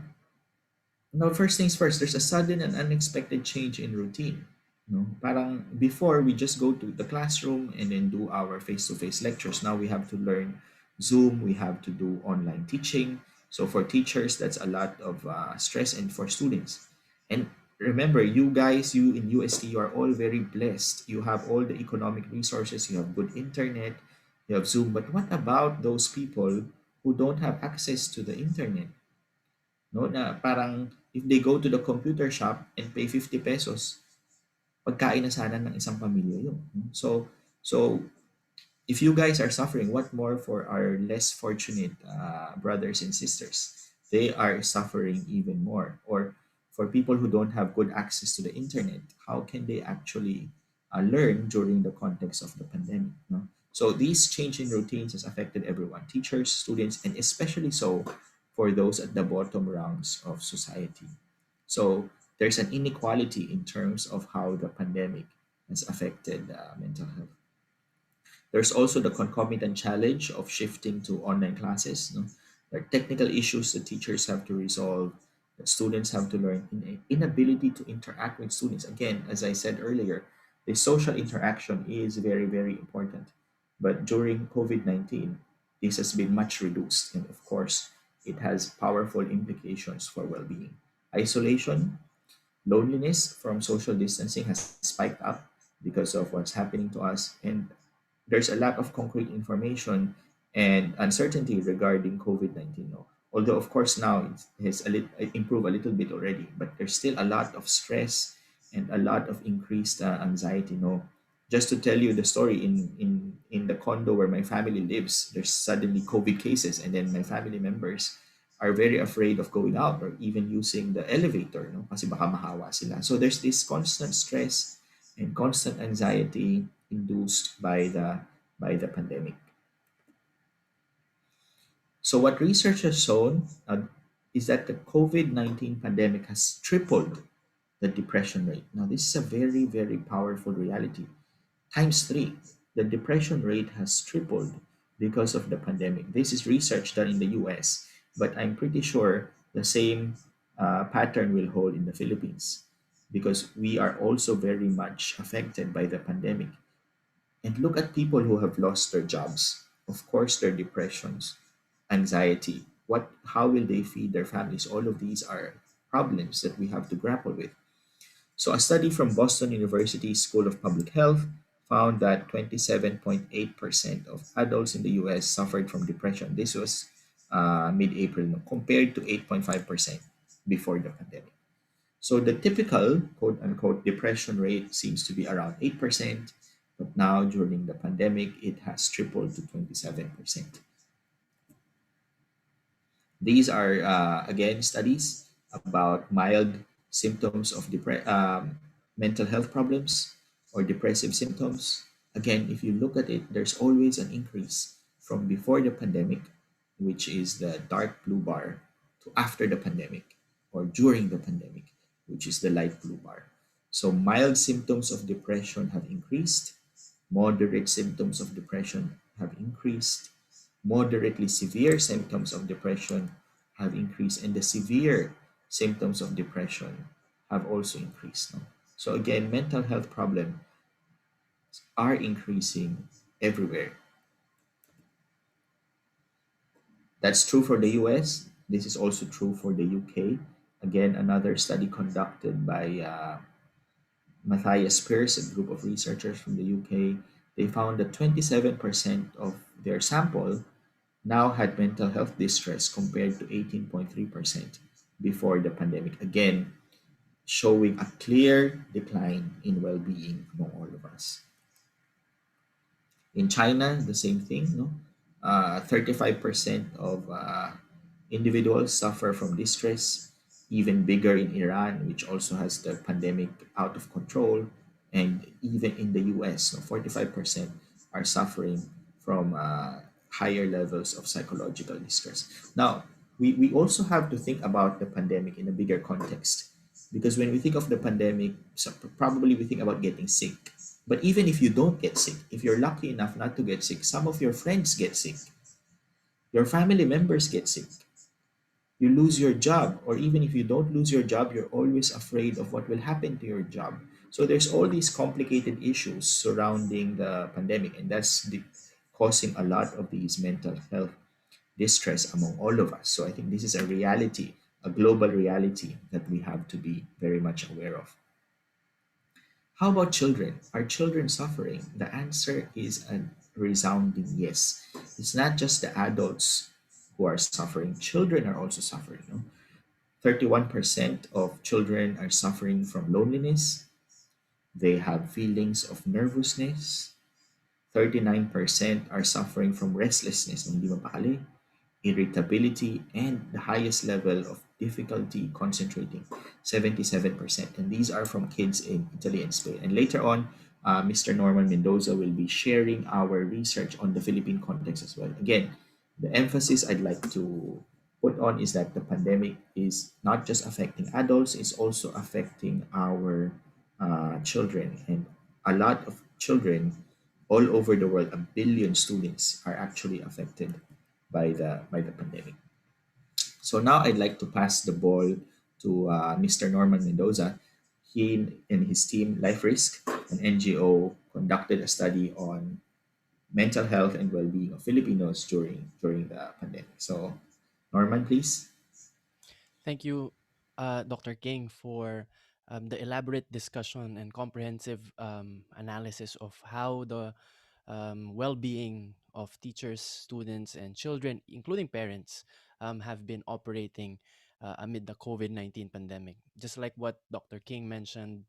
Now, first things first, there's a sudden and unexpected change in routine. No? Parang before, we just go to the classroom and then do our face-to-face lectures. Now we have to learn Zoom, we have to do online teaching. So for teachers, that's a lot of stress, and for students. And remember, you guys, you in UST, you are all very blessed. You have all the economic resources, you have good internet, you have Zoom. But what about those people who don't have access to the internet? No, na parang if they go to the computer shop and pay 50 pesos, pagkain na sana ng isang pamilya yun. So if you guys are suffering, what more for our less fortunate brothers and sisters? They are suffering even more. Or for people who don't have good access to the internet, how can they actually learn during the context of the pandemic? No? So these change in routines has affected everyone, teachers, students, and especially so for those at the bottom rungs of society. So there's an inequality in terms of how the pandemic has affected mental health. There's also the concomitant challenge of shifting to online classes. No? There are technical issues that teachers have to resolve, that students have to learn, inability to interact with students. Again, as I said earlier, the social interaction is very, very important. But during COVID 19, this has been much reduced. And of course, it has powerful implications for well being. Isolation, loneliness from social distancing has spiked up. because of what's happening to us. And there's a lack of concrete information and uncertainty regarding COVID-19. No? Although, of course, now it has improved a little bit already, but there's still a lot of stress and a lot of increased anxiety. No? Just to tell you the story, in the condo where my family lives, there's suddenly COVID cases, and then my family members are very afraid of going out or even using the elevator, no? Kasi baka mahawa sila. So there's this constant stress and constant anxiety induced by the pandemic. So what research has shown is that the COVID-19 pandemic has tripled the depression rate. Now this is a very, very powerful reality. Times three, the depression rate has tripled because of the pandemic. This is research done in the US, but I'm pretty sure the same pattern will hold in the Philippines because we are also very much affected by the pandemic. And look at people who have lost their jobs. Of course, their depressions, anxiety. How will they feed their families? All of these are problems that we have to grapple with. So, a study from Boston University School of Public Health found that 27.8% of adults in the US suffered from depression. This was mid April, no, compared to 8.5% before the pandemic. So, the typical quote unquote depression rate seems to be around 8%, but now during the pandemic, it has tripled to 27%. These are, again, studies about mild symptoms of mental health problems or depressive symptoms. Again, if you look at it, there's always an increase from before the pandemic, which is the dark blue bar, to after the pandemic or during the pandemic, which is the light blue bar. So, mild symptoms of depression have increased, moderate symptoms of depression have increased, moderately severe symptoms of depression have increased, and the severe symptoms of depression have also increased. No? So again, mental health problems are increasing everywhere. That's true for the US. This is also true for the UK. Again, another study conducted by Matthias Pierce, a group of researchers from the UK, they found that 27% of their sample now had mental health distress compared to 18.3% before the pandemic. Again, showing a clear decline in well being among all of us. In China, the same thing. No, 35% of individuals suffer from distress. Even bigger in Iran, which also has the pandemic out of control, and even in the U.S., no, 45% are suffering from higher levels of psychological distress. Now, we also have to think about the pandemic in a bigger context because when we think of the pandemic, probably we think about getting sick. But even if you don't get sick, if you're lucky enough not to get sick, some of your friends get sick, your family members get sick, you lose your job, or even if you don't lose your job, you're always afraid of what will happen to your job. So there's all these complicated issues surrounding the pandemic, and causing a lot of these mental health distress among all of us. So I think this is a reality, a global reality that we have to be very much aware of. How about children? Are children suffering? The answer is a resounding yes. It's not just the adults who are suffering, children are also suffering. No? 31% of children are suffering from loneliness. They have feelings of nervousness. 39% are suffering from restlessness, hindi mapakali, irritability, and the highest level of difficulty concentrating, 77%. And these are from kids in Italy and Spain. And later on, Mr. Norman Mendoza will be sharing our research on the Philippine context as well. Again, the emphasis I'd like to put on is that the pandemic is not just affecting adults, it's also affecting our children. And a lot of children all over the world, a billion students are actually affected by the pandemic. So now I'd like to pass the ball to Mr. Norman Mendoza. He and his team, Life Risk, an NGO, conducted a study on mental health and well-being of Filipinos during the pandemic. So, Norman, please. Thank you, Dr. King, for the elaborate discussion and comprehensive analysis of how the well-being of teachers, students, and children, including parents, have been operating amid the COVID-19 pandemic. Just like what Dr. King mentioned,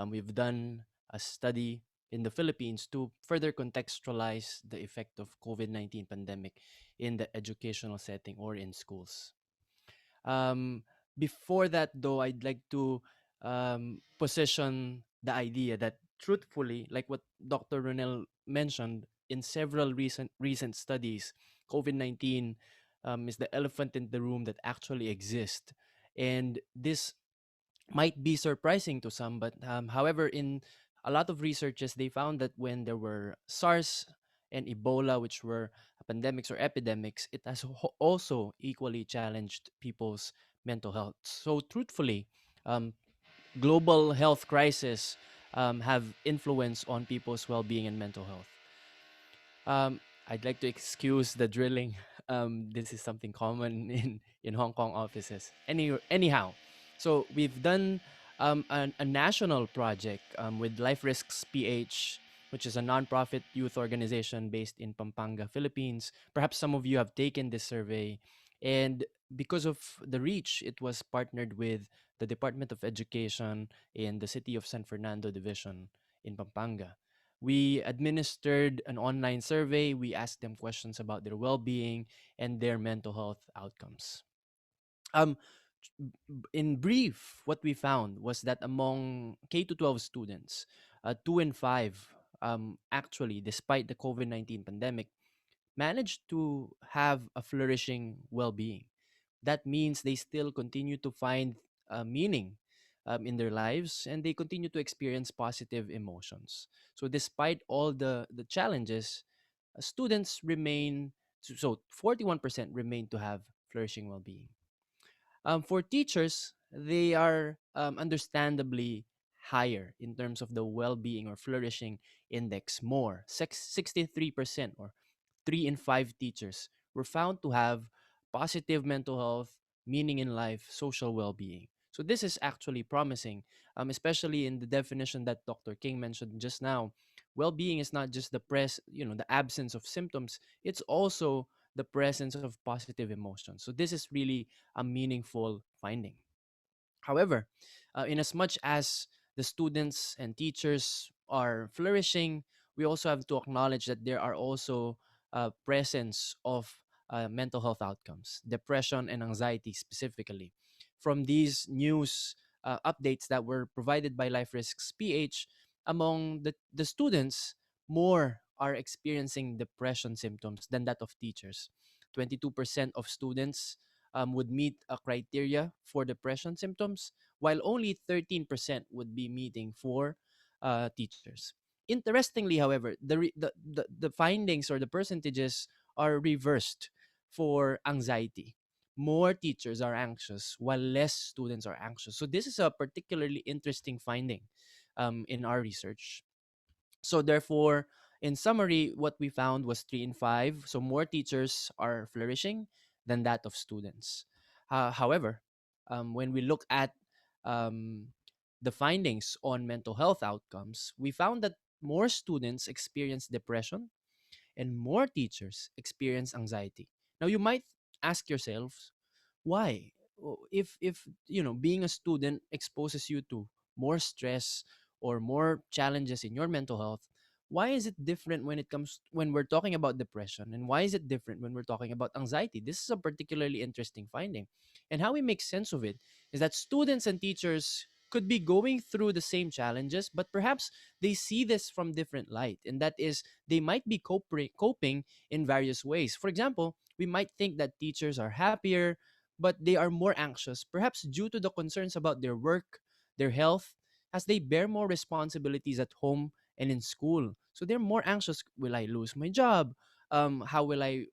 we've done a study in the Philippines to further contextualize the effect of COVID-19 pandemic in the educational setting or in schools. Um, Before that, though, I'd like to position the idea that truthfully, like what Dr. Ronell mentioned, in several recent studies, COVID-19 is the elephant in the room that actually exists. And this might be surprising to some, but however, in a lot of researches, they found that when there were SARS and Ebola, which were pandemics or epidemics, it has also equally challenged people's mental health. So, truthfully, um, global health crisis have influence on people's well-being and mental health. I'd like to excuse the drilling. This is something common in Hong Kong offices. Anyhow, so we've done a national project with Life Risks PH, which is a nonprofit youth organization based in Pampanga, Philippines. Perhaps some of you have taken this survey, and because of the reach, it was partnered with the Department of Education in the City of San Fernando Division in Pampanga. We administered an online survey. We asked them questions about their well being and their mental health outcomes. Um, in brief, what we found was that among K to 12 students, 2 in 5 actually, despite the COVID-19 pandemic, managed to have a flourishing well being. That means they still continue to find meaning in their lives, and they continue to experience positive emotions. So, despite all the challenges, students remain, so 41% remain to have flourishing well being. For teachers, they are understandably higher in terms of the well being or flourishing index, more 63%, or 3 in 5 teachers were found to have positive mental health, meaning in life, social well being. So, this is actually promising, especially in the definition that Dr. King mentioned just now. Well being is not just the absence of symptoms, it's also the presence of positive emotions. So, this is really a meaningful finding. However, in as much as the students and teachers are flourishing, we also have to acknowledge that there are also presence of mental health outcomes, depression and anxiety specifically. From these news updates that were provided by Life Risks PH, among the students, more are experiencing depression symptoms than that of teachers. 22% of students would meet a criteria for depression symptoms, while only 13% would be meeting for teachers. Interestingly, however, the findings or the percentages are reversed for anxiety. More teachers are anxious while less students are anxious. So, this is a particularly interesting finding in our research. So therefore, in summary, what we found was 3 in 5. So more teachers are flourishing than that of students. However, when we look at um, the findings on mental health outcomes, we found that more students experience depression and more teachers experience anxiety. Now you might ask yourselves, why? If being a student exposes you to more stress or more challenges in your mental health, why is it different when we're talking about depression, and why is it different when we're talking about anxiety? This is a particularly interesting finding. And how we make sense of it is that students and teachers could be going through the same challenges, but perhaps they see this from different light, and that is they might be coping in various ways. For example, we might think that teachers are happier, but they are more anxious, perhaps due to the concerns about their work, their health, as they bear more responsibilities at home and in school. So they're more anxious. Will I lose my job? How will I,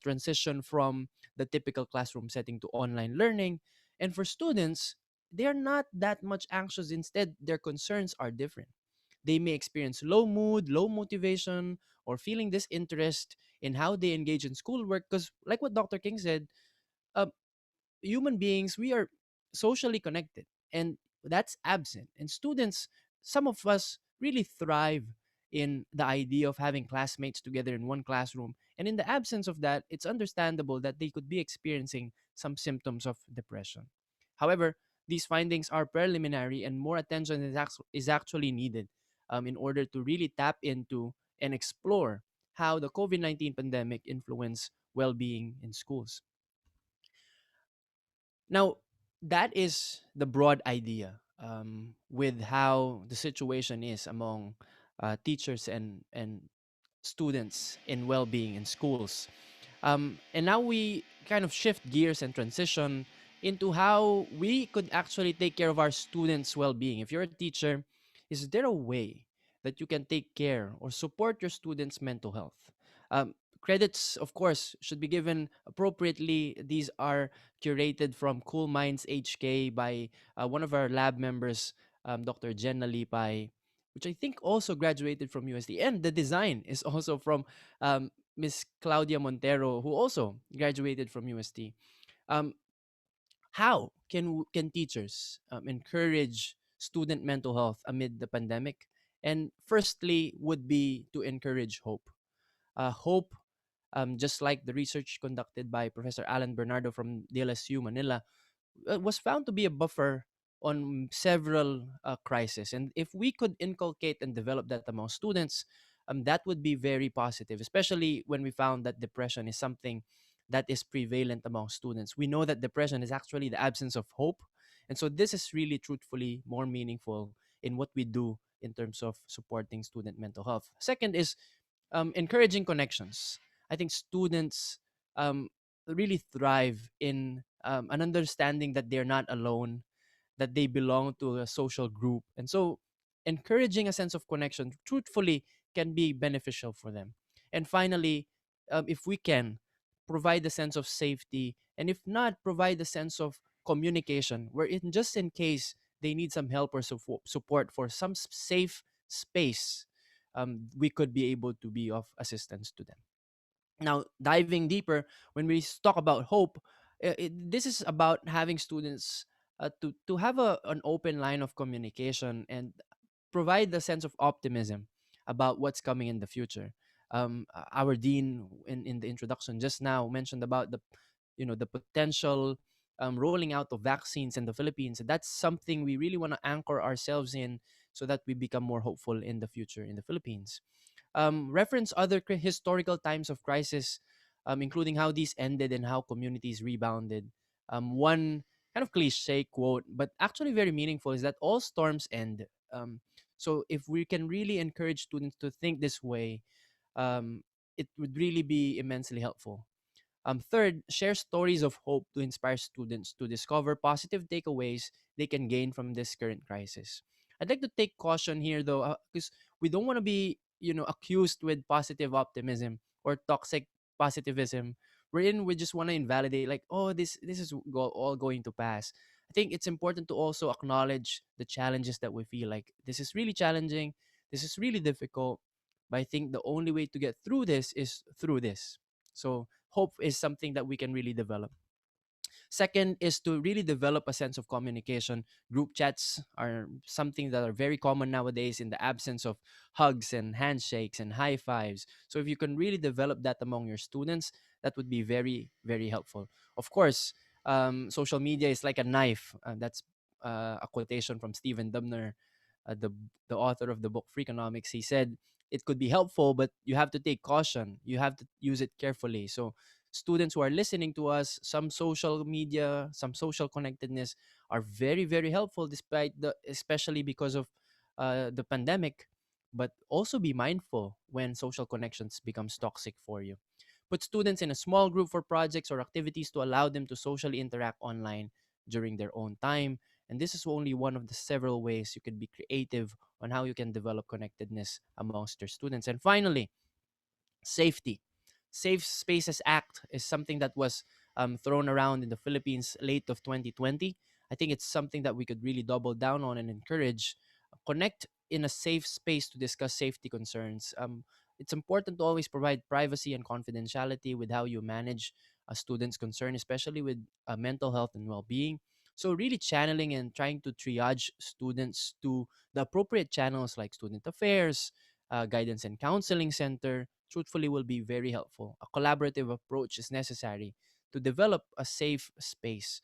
transition from the typical classroom setting to online learning? And for students, they're not that much anxious. Instead, their concerns are different. They may experience low mood, low motivation, or feeling disinterest in how they engage in schoolwork. Because, like what Dr. King said, um, human beings, we are socially connected. And that's absent. And students, some of us really thrive in the idea of having classmates together in one classroom. And in the absence of that, it's understandable that they could be experiencing some symptoms of depression. However, these findings are preliminary and more attention is actually needed in order to really tap into and explore how the COVID 19 pandemic influenced well being in schools. Now, that is the broad idea with how the situation is among teachers and students in well-being in schools. And now we kind of shift gears and transition into how we could actually take care of our students' well-being. If you're a teacher, is there a way that you can take care or support your students' mental health? Credits, of course, should be given appropriately. These are curated from Cool Minds HK by one of our lab members, Dr. Jen Nalipay, which I think also graduated from USD. And the design is also from Miss Claudia Montero, who also graduated from UST. Um, how can teachers encourage student mental health amid the pandemic? And firstly, would be to encourage hope. Hope, just like the research conducted by Professor Alan Bernardo from DLSU Manila, was found to be a buffer on several crises. And if we could inculcate and develop that among students, that would be very positive, especially when we found that depression is something that is prevalent among students. We know that depression is actually the absence of hope. And so this is really truthfully more meaningful in what we do in terms of supporting student mental health. Second is encouraging connections. I think students really thrive in an understanding that they're not alone, that they belong to a social group. And so encouraging a sense of connection, truthfully, can be beneficial for them. And finally, if we can provide a sense of safety, and if not, provide a sense of communication, where in just in case they need some help or support for some safe space, we could be able to be of assistance to them. Now, diving deeper, when we talk about hope, this is about having students to have an open line of communication and provide a sense of optimism about what's coming in the future. Our dean in the introduction just now mentioned about the potential rolling out of vaccines in the Philippines. That's something we really want to anchor ourselves in so that we become more hopeful in the future in the Philippines. Reference other historical times of crisis, including how these ended and how communities rebounded. One kind of cliche quote, but actually very meaningful, is that all storms end. So if we can really encourage students to think this way, it would really be immensely helpful. Third, share stories of hope to inspire students to discover positive takeaways they can gain from this current crisis. I'd like to take caution here, though, because we don't want to be, accused with positive optimism or toxic positivism, wherein we just want to invalidate, like, oh, this is all going to pass. I think it's important to also acknowledge the challenges that we feel like. This is really challenging. This is really difficult. But I think the only way to get through this is through this. So hope is something that we can really develop. Second is to really develop a sense of communication. Group chats are something that are very common nowadays in the absence of hugs and handshakes and high fives. So if you can really develop that among your students, that would be very, very helpful. Of course, social media is like a knife. That's a quotation from Stephen Dubner, the author of the book Freakonomics. He said it could be helpful, but you have to take caution. You have to use it carefully. So students who are listening to us, some social media, some social connectedness are very, very helpful, despite especially because of the pandemic. But also be mindful when social connections becomes toxic for you. Put students in a small group for projects or activities to allow them to socially interact online during their own time. And this is only one of the several ways you can be creative on how you can develop connectedness amongst your students. And finally, safety. Safe Spaces Act is something that was thrown around in the Philippines late of 2020. I think it's something that we could really double down on and encourage. Connect in a safe space to discuss safety concerns. It's important to always provide privacy and confidentiality with how you manage a student's concern, especially with mental health and well-being. So really channeling and trying to triage students to the appropriate channels like student affairs, guidance and counseling center, truthfully will be very helpful. A collaborative approach is necessary to develop a safe space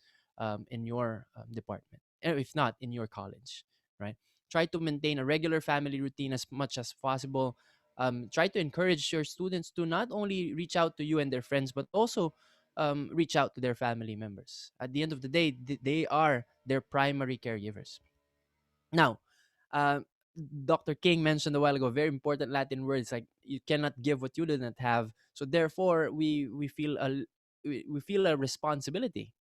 in your department, if not in your college, right? Try to maintain a regular family routine as much as possible. Try to encourage your students to not only reach out to you and their friends, but also reach out to their family members. At the end of the day, they are their primary caregivers. Now, uh, Dr. King mentioned a while ago very important Latin words like you cannot give what you do not have. So therefore, we feel a responsibility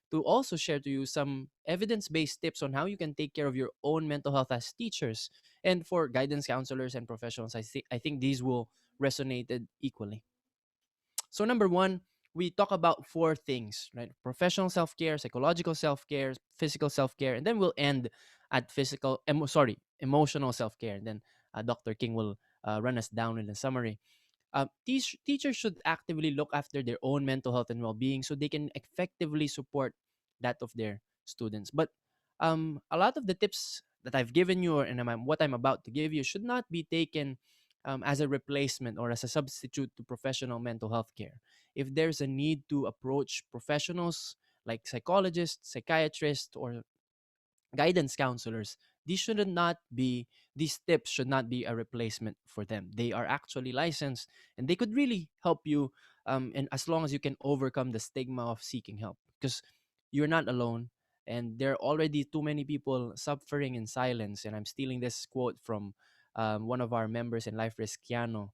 to also share to you some evidence-based tips on how you can take care of your own mental health as teachers and for guidance counselors and professionals. I think these will resonated equally. So number one, we talk about four things, right? Professional self-care, psychological self-care, physical self-care, and then we'll end at emotional self-care. And then Dr. King will run us down in the summary. Teachers should actively look after their own mental health and well-being so they can effectively support that of their students. But a lot of the tips that I've given you and what I'm about to give you should not be taken as a replacement or as a substitute to professional mental health care. If there's a need to approach professionals like psychologists, psychiatrists, or guidance counselors, these tips should not be a replacement for them. They are actually licensed and they could really help you, and as long as you can overcome the stigma of seeking help, because you're not alone and there are already too many people suffering in silence. And I'm stealing this quote from one of our members in Life Risk, Kiano.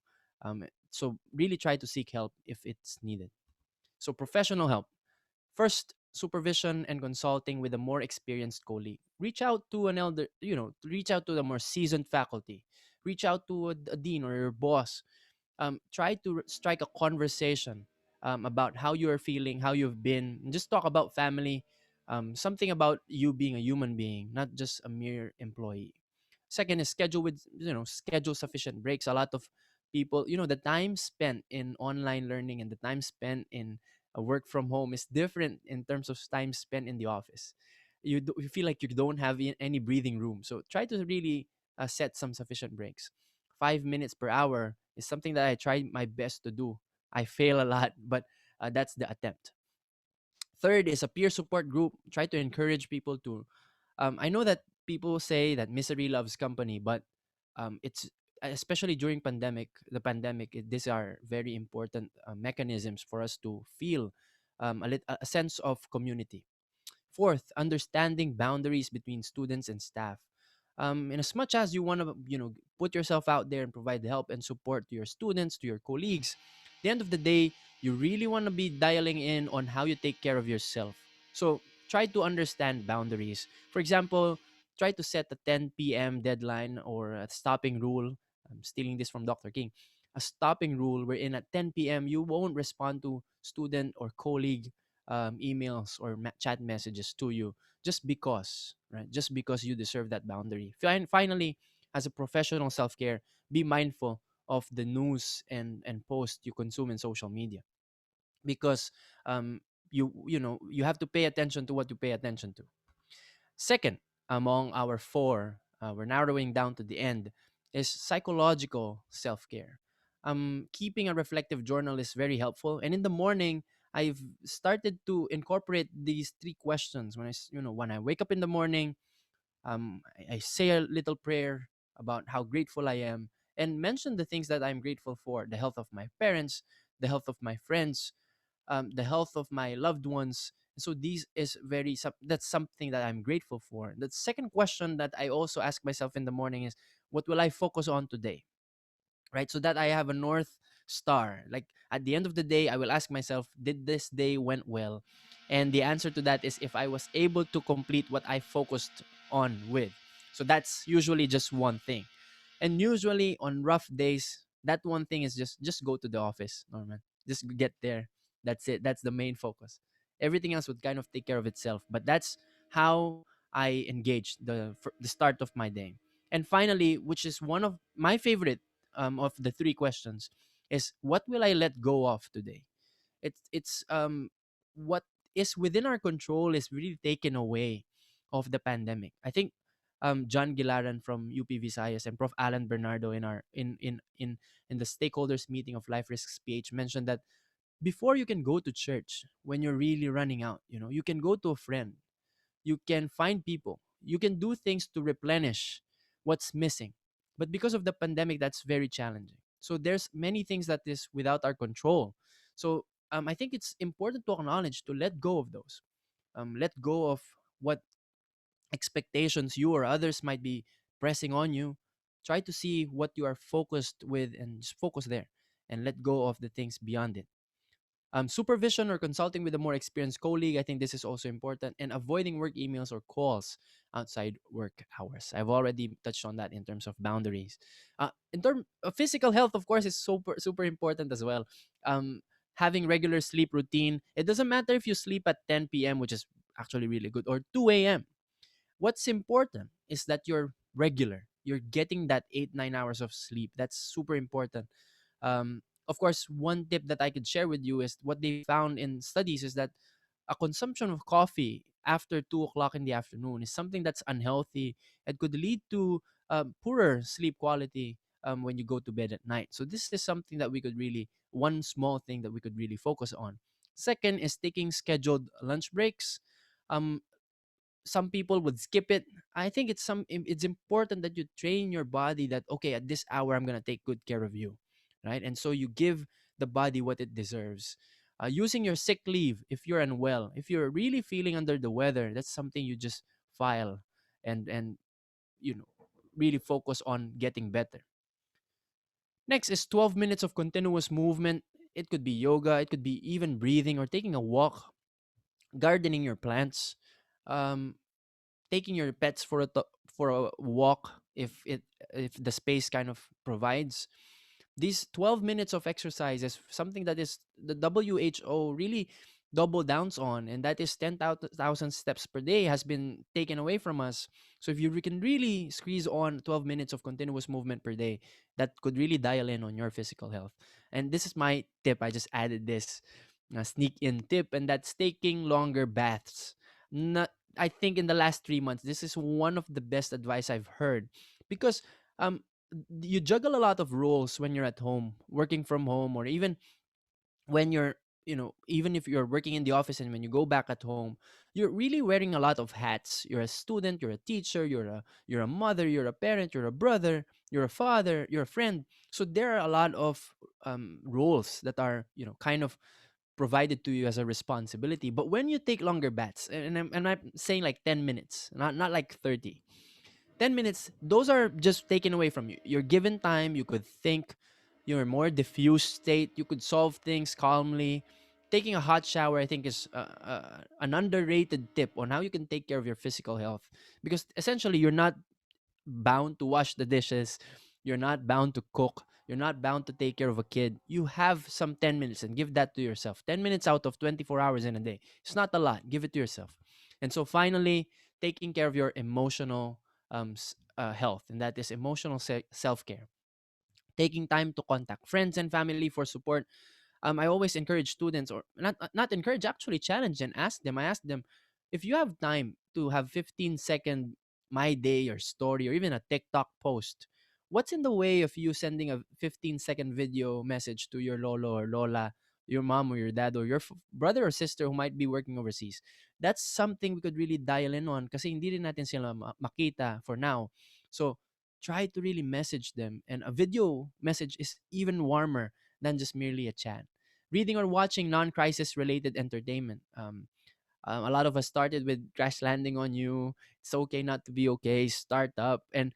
So really try to seek help if it's needed. So professional help. First, supervision and consulting with a more experienced colleague. Reach out to an elder, reach out to the more seasoned faculty. Reach out to a dean or your boss. Try to strike a conversation about how you are feeling, how you've been. And just talk about family, something about you being a human being, not just a mere employee. Second is schedule sufficient breaks. A lot of people, the time spent in online learning and the time spent in work from home is different in terms of time spent in the office. You feel like you don't have any breathing room, so try to really set some sufficient breaks. 5 minutes per hour is something that I try my best to do. I fail a lot, but that's the attempt. Third is a peer support group. Try to encourage people to. I know that people say that misery loves company, but it's especially during the pandemic. These are very important mechanisms for us to feel a sense of community. Fourth, understanding boundaries between students and staff. In as much as you want to, put yourself out there and provide help and support to your students, to your colleagues, at the end of the day, you really want to be dialing in on how you take care of yourself. So try to understand boundaries. For example, try to set a 10 p.m. deadline or a stopping rule. I'm stealing this from Dr. King. A stopping rule wherein at 10 p.m. you won't respond to student or colleague emails or chat messages to you just because, right? Just because you deserve that boundary. Finally, as a professional self-care, be mindful of the news and posts you consume in social media, because um, you have to pay attention to what you pay attention to. Second, among our four, we're narrowing down to the end, is psychological self care. Keeping a reflective journal is very helpful. And in the morning, I've started to incorporate these three questions. When I wake up in the morning, I say a little prayer about how grateful I am and mention the things that I'm grateful for: the health of my parents, the health of my friends, the health of my loved ones. So that's something that I'm grateful for. The second question that I also ask myself in the morning is, what will I focus on today? Right? So that I have a north star. Like at the end of the day, I will ask myself, did this day went well? And the answer to that is if I was able to complete what I focused on with. So that's usually just one thing. And usually on rough days, that one thing is just go to the office, Norman. Just get there. That's it. That's the main focus. Everything else would kind of take care of itself. But that's how I engage the start of my day. And finally, which is one of my favorite of the three questions, is what will I let go of today? It's what is within our control is really taken away of the pandemic. I think John Gilaran from UP Visayas and Prof. Alan Bernardo in our in the stakeholders meeting of Life Risks PH mentioned that before you can go to church when you're really running out, you can go to a friend, you can find people, you can do things to replenish what's missing. But because of the pandemic, that's very challenging. So there's many things that is without our control. So I think it's important to acknowledge, to let go of those, let go of what expectations you or others might be pressing on you. Try to see what you are focused with and just focus there, and let go of the things beyond it. Supervision or consulting with a more experienced colleague, I think this is also important, and avoiding work emails or calls outside work hours. I've already touched on that in terms of boundaries. In terms of physical health, of course, is super super important as well. Um, Having regular sleep routine. It doesn't matter if you sleep at 10 p.m., which is actually really good, or 2 a.m. What's important is that you're regular. You're getting that 8 9 hours of sleep. That's super important. Of course, one tip that I could share with you is what they found in studies is that a consumption of coffee after 2 o'clock in the afternoon is something that's unhealthy and could lead to poorer sleep quality when you go to bed at night. So this is something that we could really, one small thing that we could really focus on. Second is taking scheduled lunch breaks. Um, some people would skip it. I think it's important that you train your body that, okay, at this hour I'm going to take good care of you, right? And so you give the body what it deserves. Using your sick leave if you're unwell, if you're really feeling under the weather, that's something you just file, and you know really focus on getting better. Next is 12 minutes of continuous movement. It could be yoga, it could be even breathing or taking a walk, gardening your plants, um, taking your pets for for a walk if the space kind of provides. These 12 minutes of exercise is something that is the WHO really double downs on, and that is 10,000 steps per day has been taken away from us. So if you can really squeeze on 12 minutes of continuous movement per day, that could really dial in on your physical health. And this is my tip. I just added this sneak in tip, and that's taking longer baths. Not, I think in the last 3 months, this is one of the best advice I've heard, because um you juggle a lot of roles when you're at home, working from home, or even when you're, even if you're working in the office and when you go back at home, you're really wearing a lot of hats. You're a student, you're a teacher, you're a mother, you're a parent, you're a brother, you're a father, you're a friend. So there are a lot of roles that are, kind of provided to you as a responsibility. But when you take longer bets, and I'm saying like 10 minutes, not like 30, 10 minutes, those are just taken away from you. You're given time, you could think, you're a more diffused state, you could solve things calmly. Taking a hot shower, I think, is an underrated tip on how you can take care of your physical health, because essentially you're not bound to wash the dishes, you're not bound to cook, you're not bound to take care of a kid. You have some 10 minutes, and give that to yourself. 10 minutes out of 24 hours in a day, it's not a lot. Give it to yourself. And so finally, taking care of your emotional health, and that is emotional self-care. Taking time to contact friends and family for support. I always encourage students, or not encourage, actually challenge and ask them. I ask them, if you have time to have 15-second my day or story or even a TikTok post, what's in the way of you sending a 15-second video message to your lolo or lola, your mom or your dad, or your brother or sister who might be working overseas? That's something we could really dial in on, kasi hindi rin natin sila makita for now. So try to really message them, and a video message is even warmer than just merely a chat. Reading or watching non-crisis related entertainment. A lot of us started with Crash Landing on You, It's Okay Not to Be Okay, Start Up, and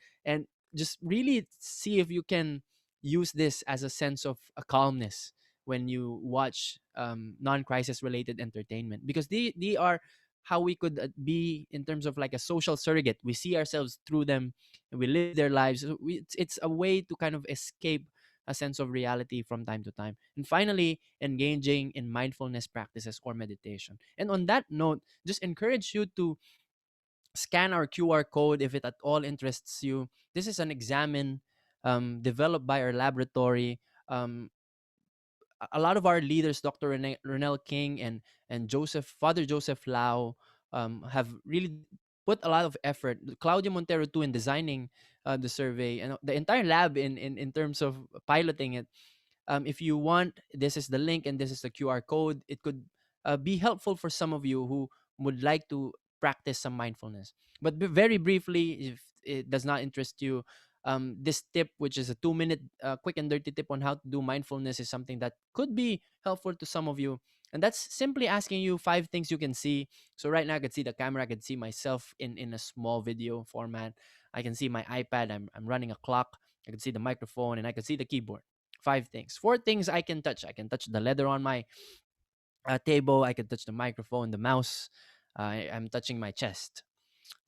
just really see if you can use this as a sense of a calmness when you watch non-crisis related entertainment, because they are how we could be in terms of like a social surrogate. We see ourselves through them and we live their lives. So it's a way to kind of escape a sense of reality from time to time. And finally, engaging in mindfulness practices or meditation. And on that note, just encourage you to scan our QR code if it at all interests you. This is an examine developed by our laboratory. Um, a lot of our leaders, Dr. Renel King and Father Joseph Lau, have really put a lot of effort. Claudio Montero too in designing the survey, and the entire lab in terms of piloting it. If you want, this is the link and this is the QR code. It could be helpful for some of you who would like to practice some mindfulness. But very briefly, if it does not interest you, this tip, which is a 2-minute quick and dirty tip on how to do mindfulness, is something that could be helpful to some of you. And that's simply asking you 5 things you can see. So right now I can see the camera, I can see myself in a small video format. I can see my iPad, I'm running a clock. I can see the microphone and I can see the keyboard. 5 things. 4 things I can touch. I can touch the leather on my table. I can touch the microphone, the mouse. I'm touching my chest.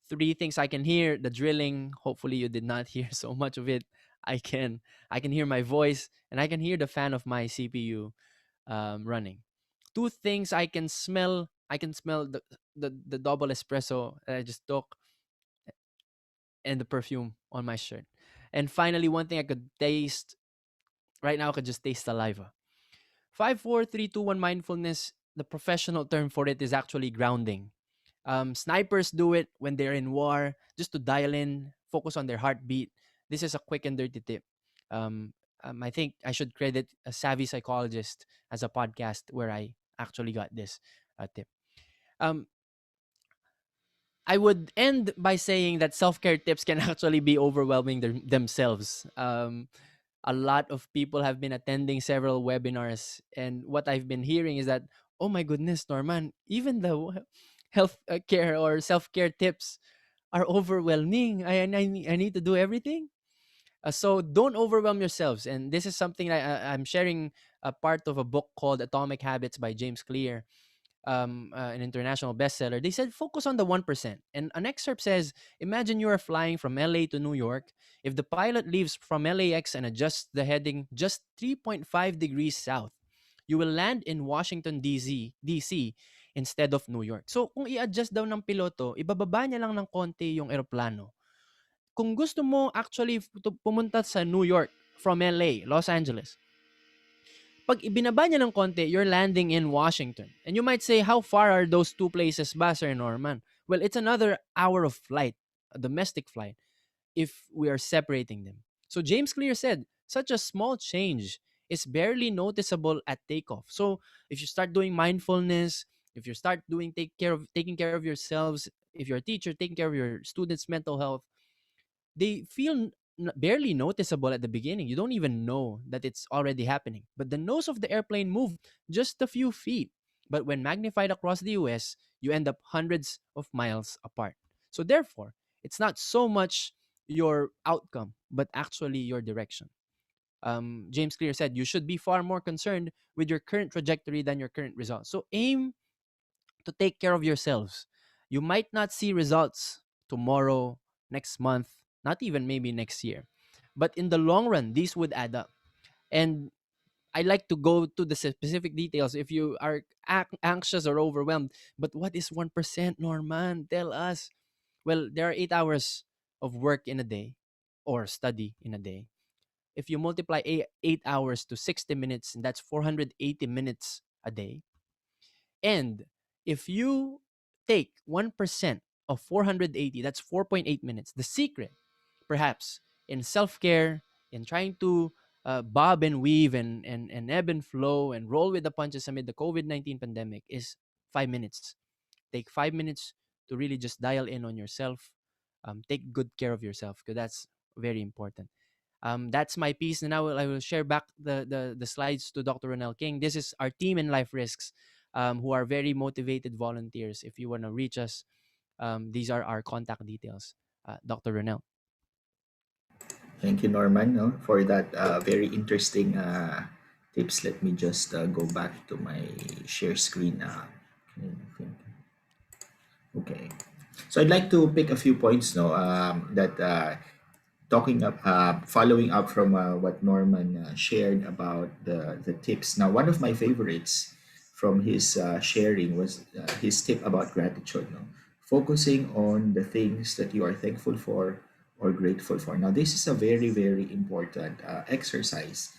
3 things I can hear: the drilling. Hopefully you did not hear so much of it. I can hear my voice, and I can hear the fan of my CPU running. 2 things I can smell. I can smell the double espresso that I just took and the perfume on my shirt. And finally, one thing I could taste right now. I could just taste saliva. 5, 4, 3, 2, 1 mindfulness, the professional term for it is actually grounding. Snipers do it when they're in war, just to dial in, focus on their heartbeat. This is a quick and dirty tip. I think I should credit a savvy psychologist as a podcast where I actually got this tip. Um, I would end by saying that self care tips can actually be overwhelming themselves. A lot of people have been attending several webinars, and what I've been hearing is that, oh my goodness, Norman, even the health care or self care tips are overwhelming. I need to do everything. So don't overwhelm yourselves. And this is something that I'm sharing a part of a book called Atomic Habits by James Clear, an international bestseller. They said focus on the 1%. And an excerpt says, imagine you are flying from LA to New York. If the pilot leaves from LAX and adjusts the heading just 3.5 degrees south, you will land in Washington, DC instead of New York. So kung i-adjust daw ng piloto, ibababa niya lang ng konti yung eroplano. Kung gusto mo actually pumunta sa New York from LA, Los Angeles, pag ibinaba niya ng konti, you're landing in Washington. And you might say, how far are those two places ba, Sir Norman? Well, it's another hour of flight, a domestic flight, if we are separating them. So James Clear said, such a small change is barely noticeable at takeoff. So if you start doing mindfulness, if you start doing taking care of yourselves, if you're a teacher, taking care of your students' mental health, they feel barely noticeable at the beginning. You don't even know that it's already happening. But the nose of the airplane moved just a few feet. But when magnified across the US, you end up hundreds of miles apart. So therefore, it's not so much your outcome, but actually your direction. James Clear said you should be far more concerned with your current trajectory than your current results. So aim to take care of yourselves. You might not see results tomorrow, next month, not even maybe next year. But in the long run, these would add up. And I like to go to the specific details if you are anxious or overwhelmed. But what is 1%, Norman? Tell us. Well, there are 8 hours of work in a day or study in a day. If you multiply 8 hours to 60 minutes, that's 480 minutes a day. And if you take 1% of 480, that's 4.8 minutes. The secret, perhaps, in self care, in trying to bob and weave and ebb and flow and roll with the punches amid the COVID-19 pandemic is 5 minutes. Take 5 minutes to really just dial in on yourself. Take good care of yourself because that's very important. That's my piece, and I will share back the slides to Dr. Ronel King. This is our team in Life Risks, who are very motivated volunteers. If you want to reach us, these are our contact details. Dr. Ronel. Thank you, Norman, no, for that very interesting tips. Let me just go back to my share screen. Okay. So I'd like to pick a few points, no, that following up from what Norman shared about the tips. Now, one of my favorites from his sharing was his tip about gratitude. No? Focusing on the things that you are thankful for or grateful for. Now, this is a very, very important exercise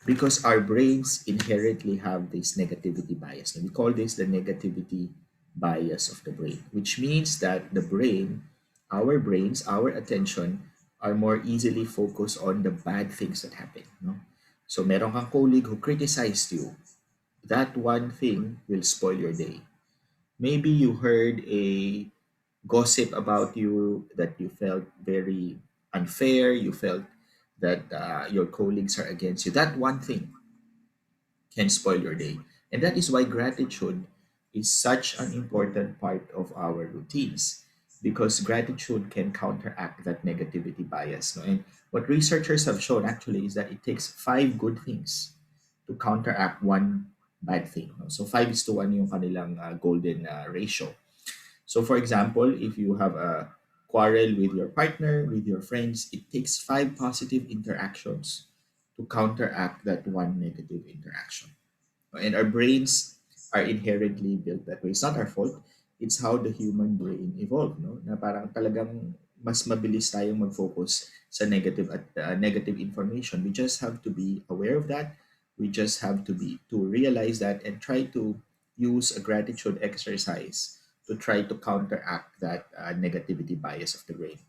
because our brains inherently have this negativity bias. And we call this the negativity bias of the brain, which means that the brain, our brains, our attention are more easily focused on the bad things that happen. No? So meron kang colleague who criticized you. That one thing will spoil your day. Maybe you heard a gossip about you that you felt very unfair, you felt that your colleagues are against you. That one thing can spoil your day. And that is why gratitude is such an important part of our routines, because gratitude can counteract that negativity bias. No? And what researchers have shown actually is that it takes five good things to counteract one bad thing. No? So 5:1 yung kanilang golden ratio. So for example, if you have a quarrel with your partner, with your friends, it takes five positive interactions to counteract that one negative interaction. And our brains are inherently built that way. It's not our fault. It's how the human brain evolved, no? Na parang talagang mas mabilis tayong mag-focus sa negative at negative information. We just have to be aware of that. We just have to realize that and try to use a gratitude exercise to try to counteract that negativity bias of the brain.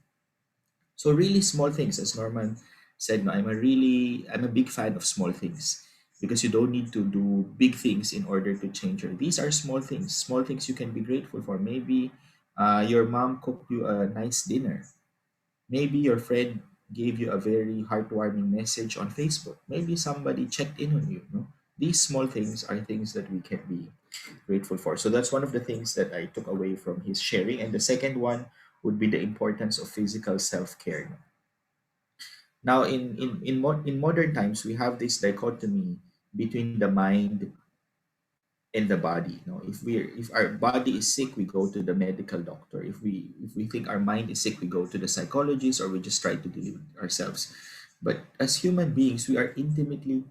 So really small things, as Norman said, no, I'm a big fan of small things because you don't need to do big things in order to change your. These are small things you can be grateful for. Maybe your mom cooked you a nice dinner. Maybe your friend gave you a very heartwarming message on Facebook. Maybe somebody checked in on you. No? These small things are things that we can be grateful for. So that's one of the things that I took away from his sharing. And the second one would be the importance of physical self care. Now, in modern times, we have this dichotomy between the mind and the body. You know, if our body is sick, we go to the medical doctor. If we think our mind is sick, we go to the psychologist, or we just try to deal with ourselves. But as human beings, we are intimately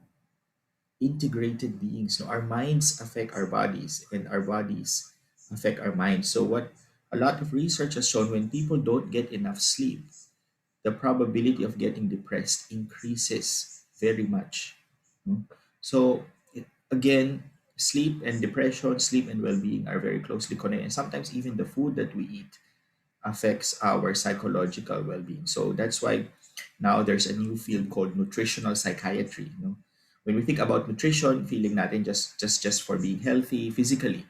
integrated beings. No, our minds affect our bodies, and our bodies affect our minds. So what a lot of research has shown, when people don't get enough sleep, the probability of getting depressed increases very much. No? So again, sleep and depression, sleep and well-being are very closely connected. And sometimes even the food that we eat affects our psychological well-being. So that's why now there's a new field called nutritional psychiatry. You know, when we think about nutrition, feeling natin just for being healthy physically,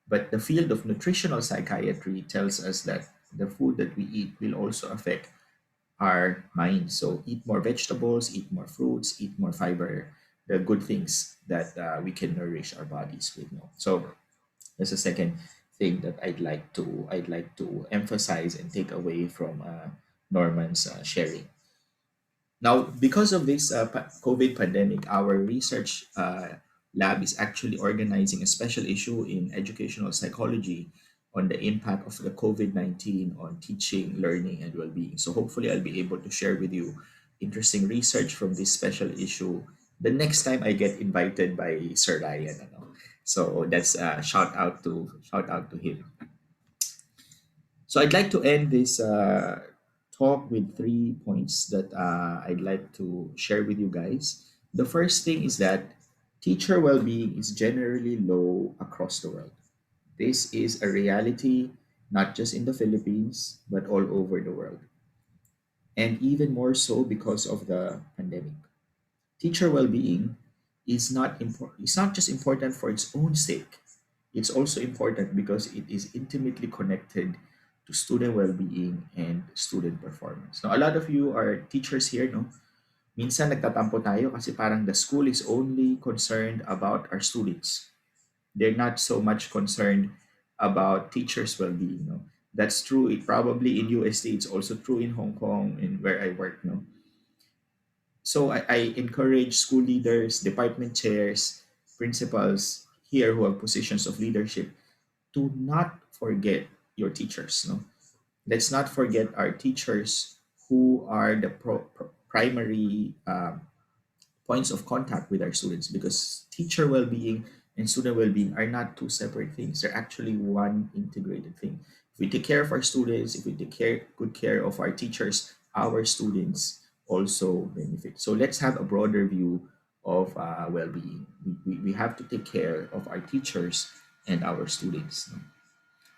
but the field of nutritional psychiatry tells us that the food that we eat will also affect our mind. So eat more vegetables, eat more fruits, eat more fiber, the good things that we can nourish our bodies with. No? So that's the second thing that I'd like to emphasize and take away from Norman's sharing. Now, because of this COVID pandemic, our research lab is actually organizing a special issue in educational psychology on the impact of the COVID-19 on teaching, learning, and well being. So, hopefully, I'll be able to share with you interesting research from this special issue the next time I get invited by Sir Ryan. Ano. So, that's shout out to him. So I'd like to end this talk with 3 points that I'd like to share with you guys. The first thing is that teacher well-being is generally low across the world. This is a reality not just in the Philippines but all over the world, and even more so because of the pandemic. Teacher well-being is not important. It's not just important for its own sake. It's also important because it is intimately connected to student well-being and student performance. Now, a lot of you are teachers here, no? Minsan nagtatampo tayo kasi parang the school is only concerned about our students. They're not so much concerned about teachers' well-being, no? That's true. It probably in UST, it's also true in Hong Kong, in where I work, no? So I encourage school leaders, department chairs, principals here who have positions of leadership to not forget your teachers. No, let's not forget our teachers who are the primary points of contact with our students, because teacher well-being and student well-being are not two separate things. They're actually one integrated thing. If we take care of our students, if we take good care of our teachers, our students also benefit. So let's have a broader view of well-being. We have to take care of our teachers and our students.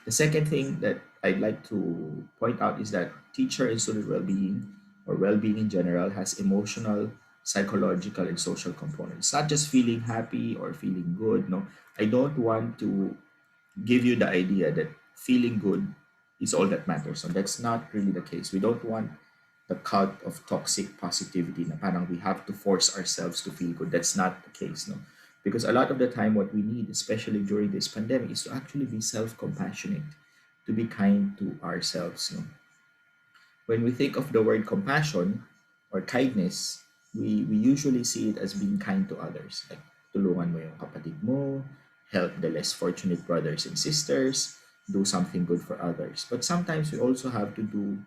The second thing that I'd like to point out is that teacher and student well-being, or well-being in general, has emotional, psychological, and social components. It's not just feeling happy or feeling good. No, I don't want to give you the idea that feeling good is all that matters. So that's not really the case. We don't want the cult of toxic positivity na parang we have to force ourselves to feel good. That's not the case, no. Because a lot of the time what we need, especially during this pandemic, is to actually be self-compassionate, to be kind to ourselves. No? When we think of the word compassion or kindness, we usually see it as being kind to others. Like, tulungan mo yung kapatid mo, help the less fortunate brothers and sisters, do something good for others. But sometimes we also have to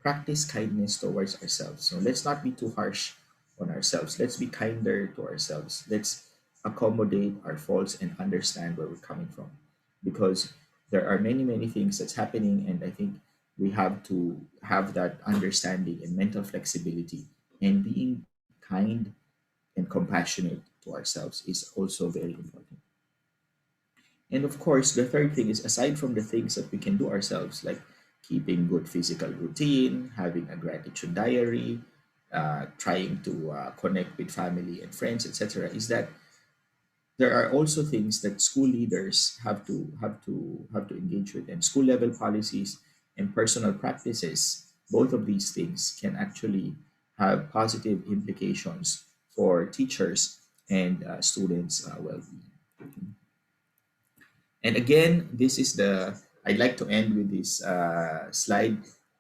practice kindness towards ourselves. So let's not be too harsh on ourselves. Let's be kinder to ourselves. Let's accommodate our faults and understand where we're coming from. Because there are many, many things that's happening, and I think we have to have that understanding and mental flexibility. And being kind and compassionate to ourselves is also very important. And of course, the third thing is, aside from the things that we can do ourselves, like keeping good physical routine, having a gratitude diary, trying to connect with family and friends, etc., is that there are also things that school leaders have to engage with, and school level policies and personal practices. Both of these things can actually have positive implications for teachers and students' well-being. And again, this is I'd like to end with this slide.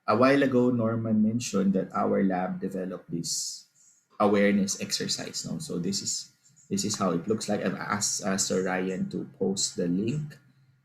A while ago, Norman mentioned that our lab developed this awareness exercise. No? So this is how it looks like. I've asked Sir Ryan to post the link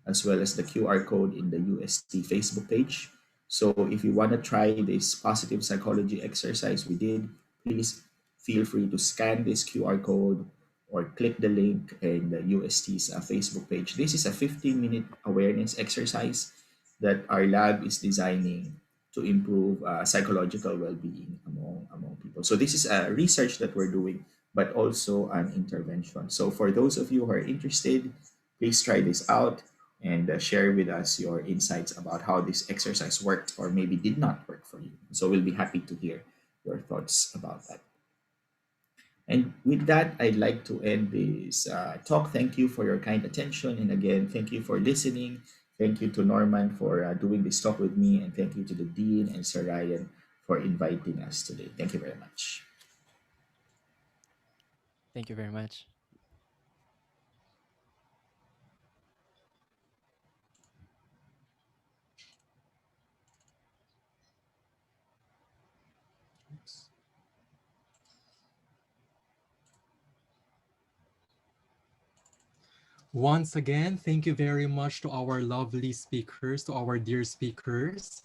as well as the QR code in the UST Facebook page. So if you want to try this positive psychology exercise we did, please feel free to scan this QR code or click the link in the UST's Facebook page. This is a 15-minute awareness exercise that our lab is designing to improve psychological well-being among people. So this is a research that we're doing, but also an intervention. So for those of you who are interested, please try this out and share with us your insights about how this exercise worked or maybe did not work for you. So we'll be happy to hear your thoughts about that. And with that, I'd like to end this talk. Thank you for your kind attention. And again, thank you for listening. Thank you to Norman for doing this talk with me. And thank you to the Dean and Sir Ryan for inviting us today. Thank you very much. Thank you very much. Once again, thank you very much to our lovely speakers, to our dear speakers.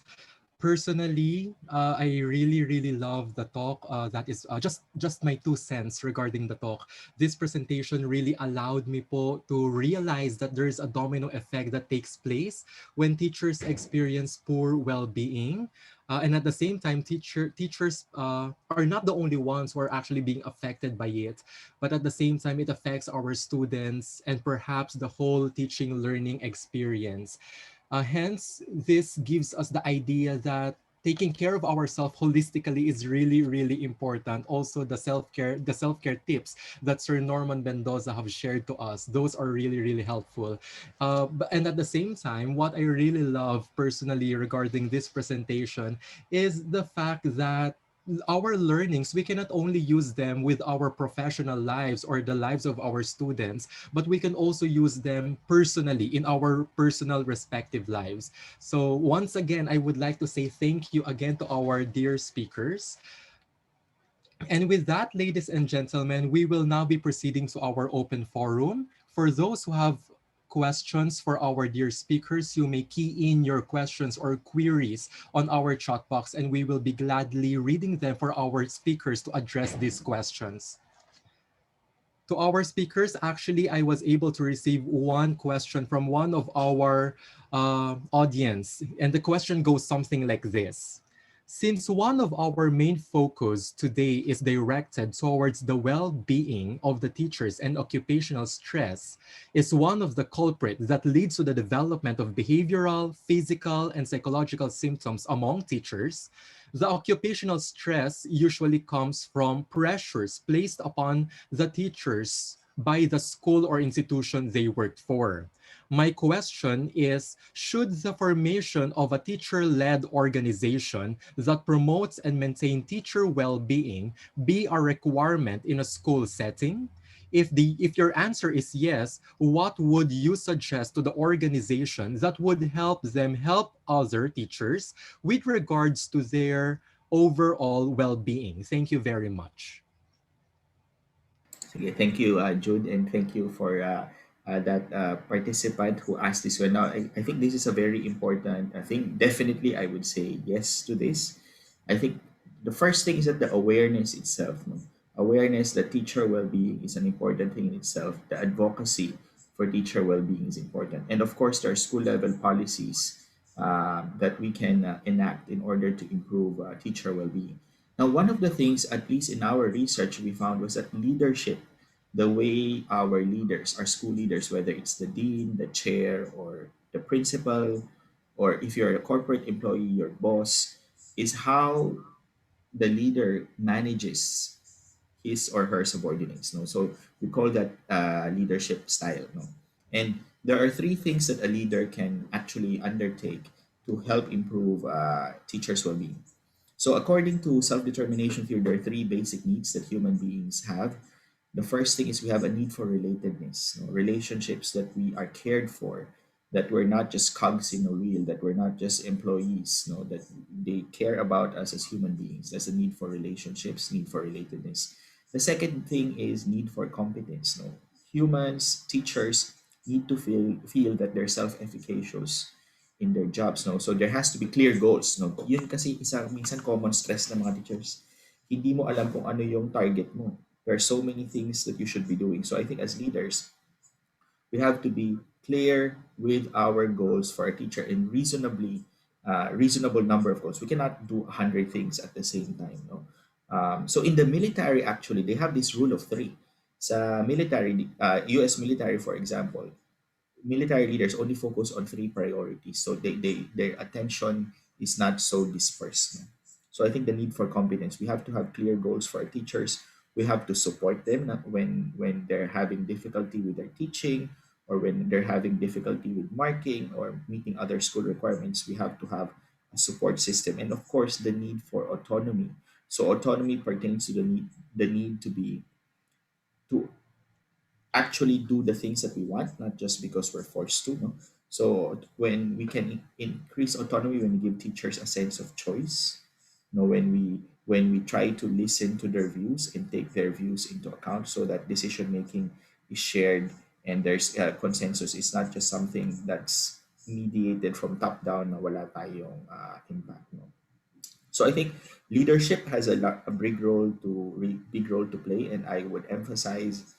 Personally, I really love the talk. That is just my 2 cents regarding the talk. This presentation really allowed me po to realize that there is a domino effect that takes place when teachers experience poor well-being. And at the same time, teachers are not the only ones who are actually being affected by it, but at the same time, it affects our students and perhaps the whole teaching learning experience. Hence, this gives us the idea that taking care of ourselves holistically is really important. Also, the self-care tips that Sir Norman Mendoza have shared to us, those are really helpful. And at the same time, what I really love personally regarding this presentation is the fact that our learnings, we cannot only use them with our professional lives or the lives of our students, but we can also use them personally in our personal respective lives. So once again, I would like to say thank you again to our dear speakers. And with that, ladies and gentlemen, we will now be proceeding to our open forum. For those who have questions for our dear speakers, you may key in your questions or queries on our chat box, and we will be gladly reading them for our speakers to address these questions. To our speakers, actually, I was able to receive one question from one of our audience, and the question goes something like this. Since one of our main focus today is directed towards the well-being of the teachers and occupational stress is one of the culprits that leads to the development of behavioral, physical, and psychological symptoms among teachers, the occupational stress usually comes from pressures placed upon the teachers by the school or institution they worked for. My question is, should the formation of a teacher-led organization that promotes and maintains teacher well-being be a requirement in a school setting? If your answer is yes, what would you suggest to the organization that would help them help other teachers with regards to their overall well-being? Thank you very much. Okay, thank you, Jude, and thank you for that participant who asked this one. Now, I think this is a very important. I think definitely I would say yes to this. I think the first thing is that the awareness itself. No? Awareness that teacher well-being is an important thing in itself. The advocacy for teacher well-being is important, and of course, there are school-level policies that we can enact in order to improve teacher well-being. Now, one of the things, at least in our research, we found was that leadership, the way our leaders, our school leaders, whether it's the dean, the chair, or the principal, or if you're a corporate employee, your boss, is how the leader manages his or her subordinates. No, so we call that leadership style. No, and there are three things that a leader can actually undertake to help improve teachers' well-being. So, according to self determination theory, there are three basic needs that human beings have. The first thing is we have a need for relatedness, relationships that we are cared for, that we're not just cogs in a wheel, that we're not just employees, that they care about us as human beings. There's a need for relationships, need for relatedness. The second thing is need for competence. No? Humans, teachers need to feel that they're self-efficacious in their jobs. No? So there has to be clear goals. No? Yun kasi isa minsan common stress ng mga teachers. Hindi mo alam kung ano yung target mo. There are so many things that you should be doing. So I think as leaders, we have to be clear with our goals for a teacher in reasonable number of goals. We cannot do 100 things at the same time. No? So in the military, actually, they have this rule of three. Sa military, U.S. military, for example, military leaders only focus on three priorities. So their attention is not so dispersed. No? So I think the need for competence. We have to have clear goals for our teachers. We have to support them when they're having difficulty with their teaching or when they're having difficulty with marking or meeting other school requirements. We have to have a support system. And of course the need for autonomy. So autonomy pertains to the need to actually do the things that we want, not just because we're forced to. No? So when we can increase autonomy, when we give teachers a sense of choice, when we try to listen to their views and take their views into account, so that decision making is shared and there's consensus. It's not just something that's mediated from top down na wala tayong impact. No? So I think leadership has a big role to play, and I would emphasize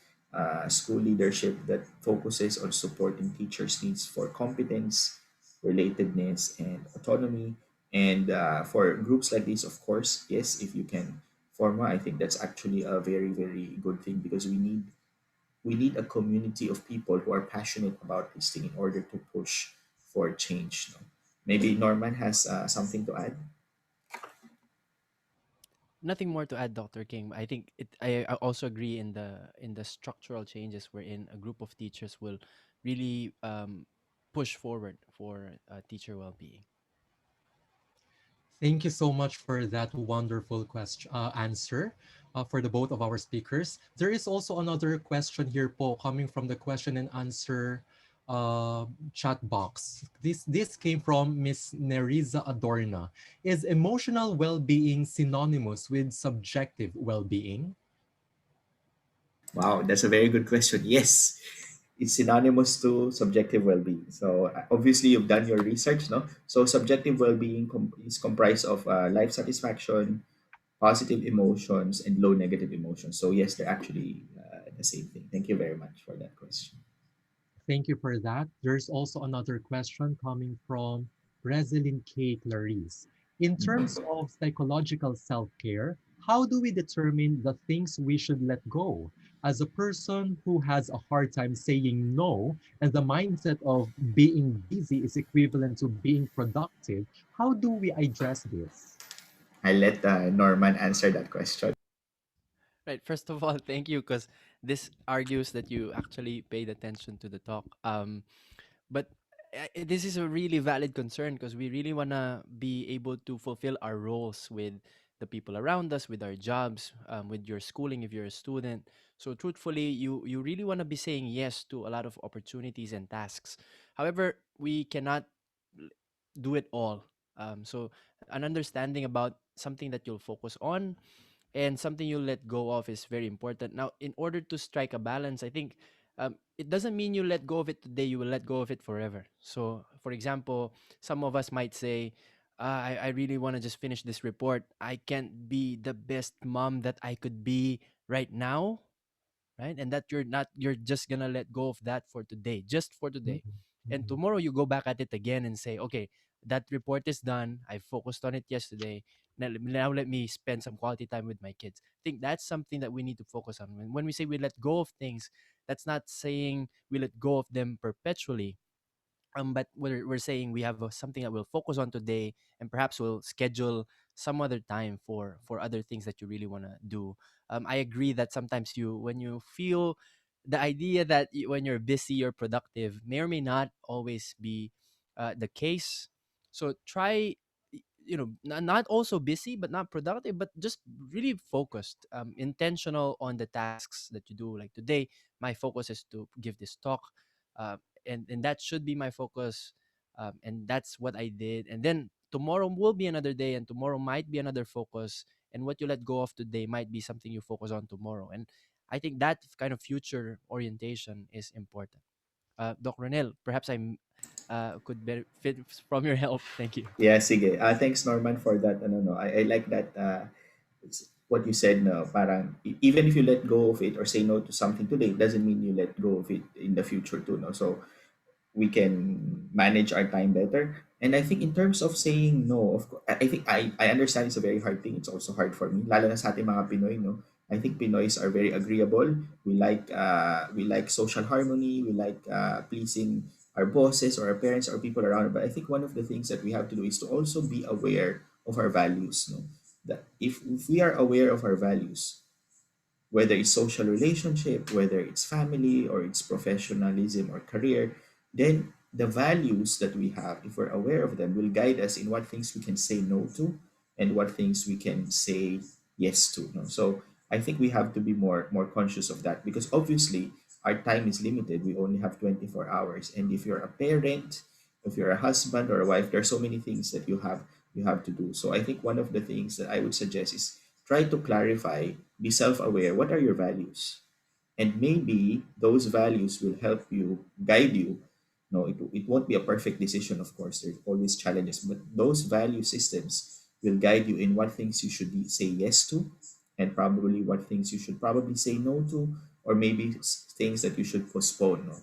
school leadership that focuses on supporting teachers' needs for competence, relatedness, and autonomy. And for groups like this, of course, yes, if you can form one, I think that's actually a very very good thing because we need a community of people who are passionate about this thing in order to push for change. No? Maybe Norman has something to add. Nothing more to add, Dr. King. I think I also agree in the structural changes wherein a group of teachers will really push forward for teacher well-being. Thank you so much for that wonderful question answer for the both of our speakers. There is also another question here po coming from the question and answer chat box. This came from Miss Neriza Adorna. Is emotional well-being synonymous with subjective well-being? Wow, that's a very good question. Yes, it's synonymous to subjective well-being. So obviously you've done your research, no? So subjective well-being is comprised of life satisfaction, positive emotions, and low negative emotions. So yes, they're actually the same thing. Thank you very much for that question. Thank you for that. There's also another question coming from Resilin K. Clarice. In terms of psychological self-care, how do we determine the things we should let go? As a person who has a hard time saying no, and the mindset of being busy is equivalent to being productive, how do we address this? I'll let Norman answer that question. Right. First of all, thank you because this argues that you actually paid attention to the talk. But this is a really valid concern because we really want to be able to fulfill our roles with the people around us, with our jobs, with your schooling if you're a student. So truthfully, you really want to be saying yes to a lot of opportunities and tasks. However, we cannot l- do it all. So an understanding about something that you'll focus on and something you let go of is very important. Now, in order to strike a balance, I think it doesn't mean you let go of it today, you will let go of it forever. So, for example, some of us might say, I really want to just finish this report. I can't be the best mom that I could be right now, right? And that you're just gonna let go of that for today, just for today. Mhm, And mhm, tomorrow you go back at it again and say, okay, that report is done. I focused on it yesterday. Now let me spend some quality time with my kids. I think that's something that we need to focus on. When we say we let go of things, that's not saying we let go of them perpetually. But we're saying we have something that we'll focus on today, and perhaps we'll schedule some other time for other things that you really want to do. I agree that sometimes you when you feel the idea that when you're busy you're productive may or may not always be the case. So try not also busy but not productive, but just really focused, intentional on the tasks that you do. Like today my focus is to give this talk, uh, and that should be my focus, and that's what I did. And then tomorrow will be another day, and tomorrow might be another focus, and what you let go of today might be something you focus on tomorrow. And I think that kind of future orientation is important. Doc Renel, perhaps could benefit from your help. Thank you. Yeah, sige. Thanks, Norman, for that. No. I like that. It's what you said. No, parang even if you let go of it or say no to something today, it doesn't mean you let go of it in the future too. No, so we can manage our time better. And I think in terms of saying no, of course, I think I understand it's a very hard thing. It's also hard for me, lalo na sa ating mga Pinoy, no. I think Pinoys are very agreeable. We like social harmony. We like pleasing our bosses or our parents or people around. But I think one of the things that we have to do is to also be aware of our values. No, that if we are aware of our values, whether it's social relationship, whether it's family or it's professionalism or career, then the values that we have, if we're aware of them, will guide us in what things we can say no to and what things we can say yes to. No? So I think we have to be more conscious of that because obviously our time is limited. We only have 24 hours. And if you're a parent, if you're a husband or a wife, there are so many things that you have to do. So I think one of the things that I would suggest is try to clarify, be self-aware. What are your values? And maybe those values will help you guide you. No, it won't be a perfect decision, of course. There's always challenges, but those value systems will guide you in what things you should say yes to, and probably what things you should probably say no to, or maybe things that you should postpone. No,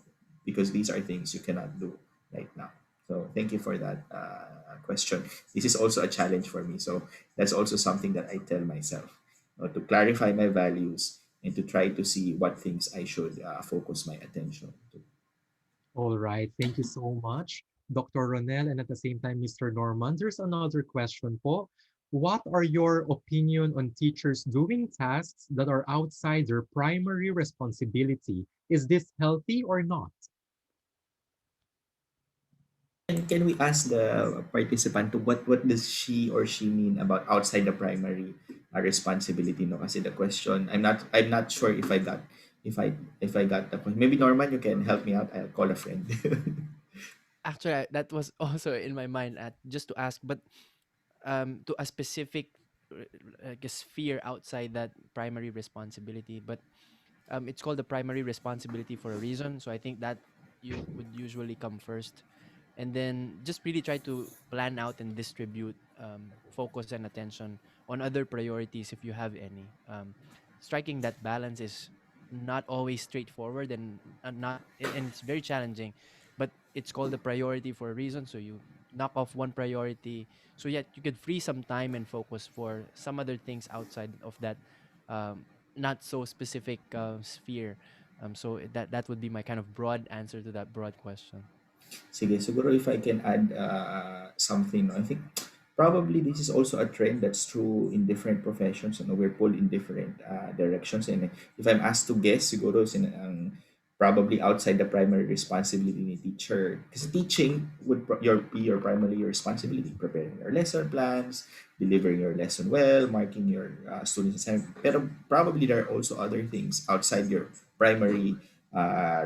because these are things you cannot do right now. So thank you for that question. This is also a challenge for me. So that's also something that I tell myself, to clarify my values and to try to see what things I should focus my attention to. All right, thank you so much, Dr. Ronel, and at the same time, Mr. Norman. There's another question po. What are your opinion on teachers doing tasks that are outside their primary responsibility? Is this healthy or not? And can we ask the participant to what does she or she mean about outside the primary responsibility? No, kasi the question I'm not sure if I got the question. Maybe Norman, you can help me out. I'll call a friend. Actually, that was also in my mind, just to ask, but to a specific like a sphere outside that primary responsibility. But it's called the primary responsibility for a reason. So I think that you would usually come first, and then just really try to plan out and distribute focus and attention on other priorities if you have any. Striking that balance is not always straightforward and not and it's very challenging, but it's called a priority for a reason. So you knock off one priority, so yet you could free some time and focus for some other things outside of that um, not so specific sphere. That would be my kind of broad answer to that broad question. Sige, siguro if I can add something, no, I think probably this is also a trend that's true in different professions. You know, we're pulled in different directions. And if I'm asked to guess, siguro probably outside the primary responsibility ni teacher. Because teaching would be your primary responsibility, preparing your lesson plans, delivering your lesson well, marking your students' assignment. Pero probably there are also other things outside your primary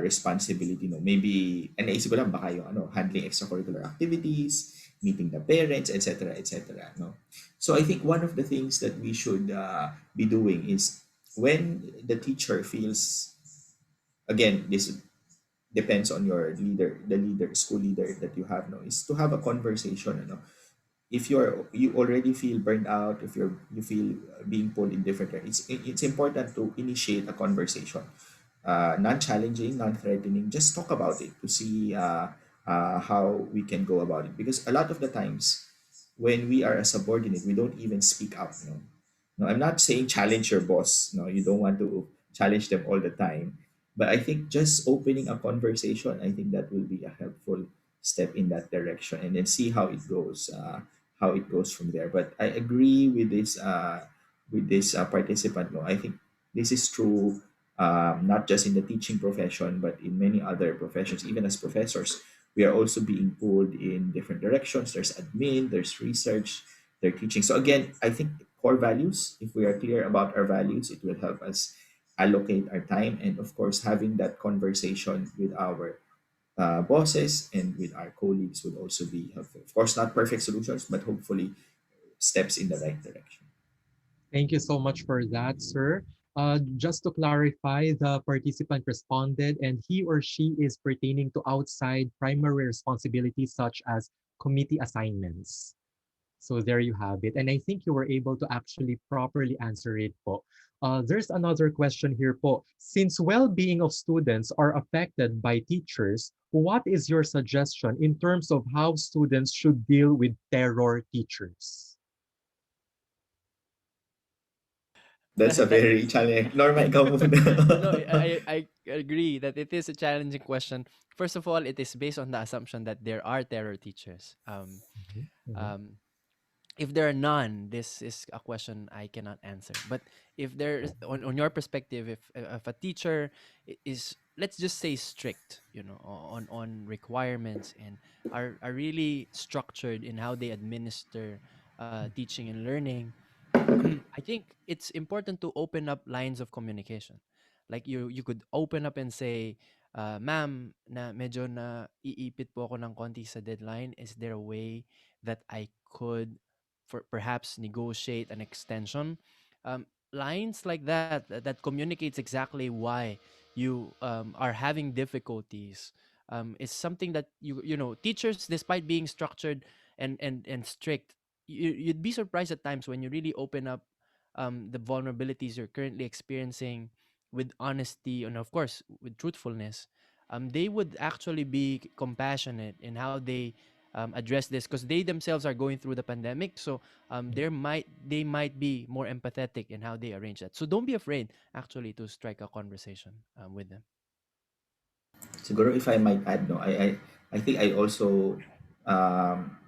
responsibility, no, maybe and naisip ko lang baka yung handling extracurricular activities, meeting the parents, etc., etc., no. So I think one of the things that we should be doing is when the teacher feels, again, this depends on your leader, the leader, school leader that you have, no, is to have a conversation, if you already feel burned out, if you feel being pulled in different directions, it's important to initiate a conversation, non-challenging, non-threatening. Just talk about it to see how we can go about it. Because a lot of the times, when we are a subordinate, we don't even speak up. No, I'm not saying challenge your boss. No, you don't want to challenge them all the time. But I think just opening a conversation, I think that will be a helpful step in that direction, and then see how it goes. How it goes from there. But I agree with this. With this participant. No, I think this is true, not just in the teaching profession, but in many other professions. Even as professors, we are also being pulled in different directions. There's admin, there's research, there's teaching. So again, I think core values, if we are clear about our values, it will help us allocate our time. And of course, having that conversation with our bosses and with our colleagues would also be helpful. Of course, not perfect solutions, but hopefully steps in the right direction. Thank you so much for that, sir. Just to clarify, the participant responded and he or she is pertaining to outside primary responsibilities such as committee assignments. So there you have it. And I think you were able to actually properly answer it po. There's another question here po. Since well-being of students are affected by teachers, what is your suggestion in terms of how students should deal with terror teachers? That's a That very challenging. Norma, ikaw no, muna. I agree that it is a challenging question. First of all, it is based on the assumption that there are terror teachers. Mhm, mhm. Um, if there are none, this is a question I cannot answer. But if there is, on your perspective, if a teacher is, let's just say, strict, on requirements and are really structured in how they administer teaching and learning, I think it's important to open up lines of communication. Like you could open up and say, "Ma'am, na medyo na iipit po ako ng konti sa deadline. Is there a way that I could perhaps negotiate an extension?" Lines like that communicates exactly why you are having difficulties. Is something that teachers, despite being structured and strict, you'd be surprised at times when you really open up the vulnerabilities you're currently experiencing with honesty and of course with truthfulness. They would actually be compassionate in how they address this because they themselves are going through the pandemic. So they might be more empathetic in how they arrange that. So don't be afraid actually to strike a conversation with them. Siguro if I might add, no, I think I also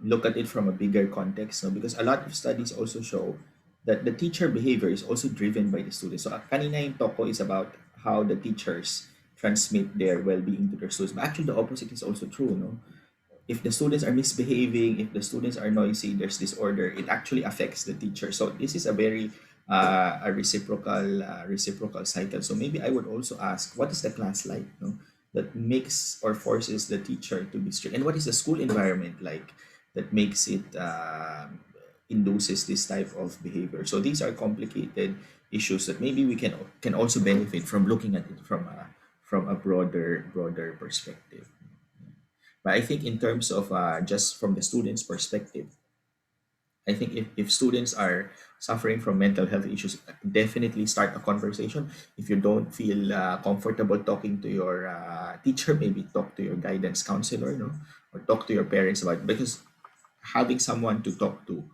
look at it from a bigger context, no, because a lot of studies also show that the teacher behavior is also driven by the students. So kanina yung talk ko is about how the teachers transmit their well-being to their students. But actually, the opposite is also true, no? If the students are misbehaving, if the students are noisy, there's disorder, it actually affects the teacher. So this is a very a reciprocal cycle. So maybe I would also ask, what is the class like, no? That makes or forces the teacher to be strict, and what is the school environment like that makes it induces this type of behavior. So these are complicated issues that maybe we can also benefit from looking at it from a broader perspective. But I think in terms of just from the students' perspective, I think if students are suffering from mental health issues, definitely start a conversation. If you don't feel comfortable talking to your teacher, maybe talk to your guidance counselor, no, or talk to your parents about it. Because having someone to talk to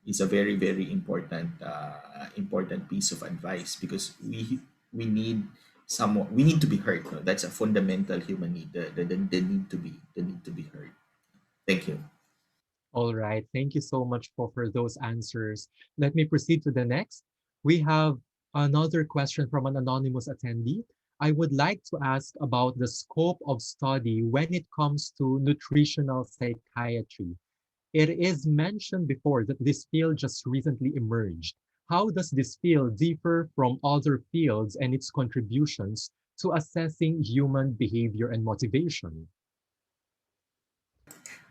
is a very very important important piece of advice, because we need someone, we need to be heard. No? That's a fundamental human need, the need to be, the need to be heard. Thank you. All right. Thank you so much for those answers. Let me proceed to the next. We have another question from an anonymous attendee. I would like to ask about the scope of study when it comes to nutritional psychiatry. It is mentioned before that this field just recently emerged. How does this field differ from other fields and its contributions to assessing human behavior and motivation?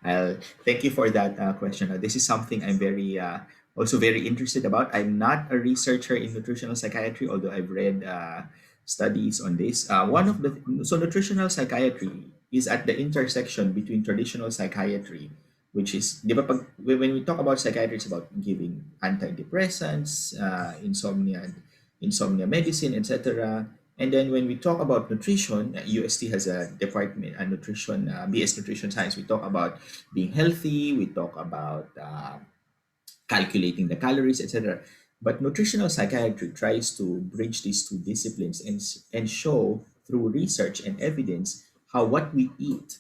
Thank you for that question. This is something I'm very also very interested about. I'm not a researcher in nutritional psychiatry, although I've read studies on this. One of the so nutritional psychiatry is at the intersection between traditional psychiatry, which is di ba when we talk about psychiatry, it's about giving antidepressants, insomnia medicine, etc. And then when we talk about nutrition, UST has a department, a nutrition, BS Nutrition Science. We talk about being healthy, we talk about calculating the calories, etc. But nutritional psychiatry tries to bridge these two disciplines and show through research and evidence how what we eat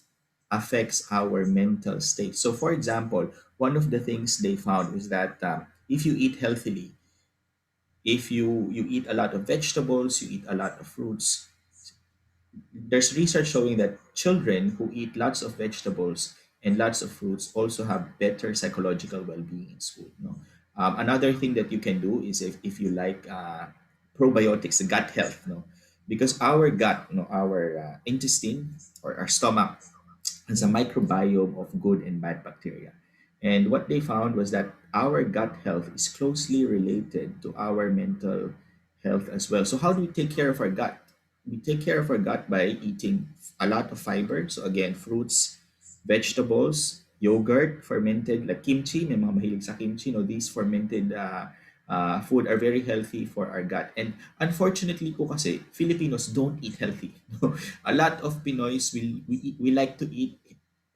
affects our mental state. So, for example, one of the things they found is that if you eat healthily, if you eat a lot of vegetables, you eat a lot of fruits, there's research showing that children who eat lots of vegetables and lots of fruits also have better psychological well-being in school. No? Another thing that you can do is if you like probiotics, gut health, no, because our gut, no, our intestine or our stomach has a microbiome of good and bad bacteria. And what they found was that our gut health is closely related to our mental health as well. So, how do we take care of our gut? We take care of our gut by eating a lot of fiber. So, again, fruits, vegetables, yogurt, fermented, like kimchi. May mga mahilig sa kimchi. No, these fermented food are very healthy for our gut. And unfortunately po kasi, Filipinos don't eat healthy. A lot of Pinoys we like to eat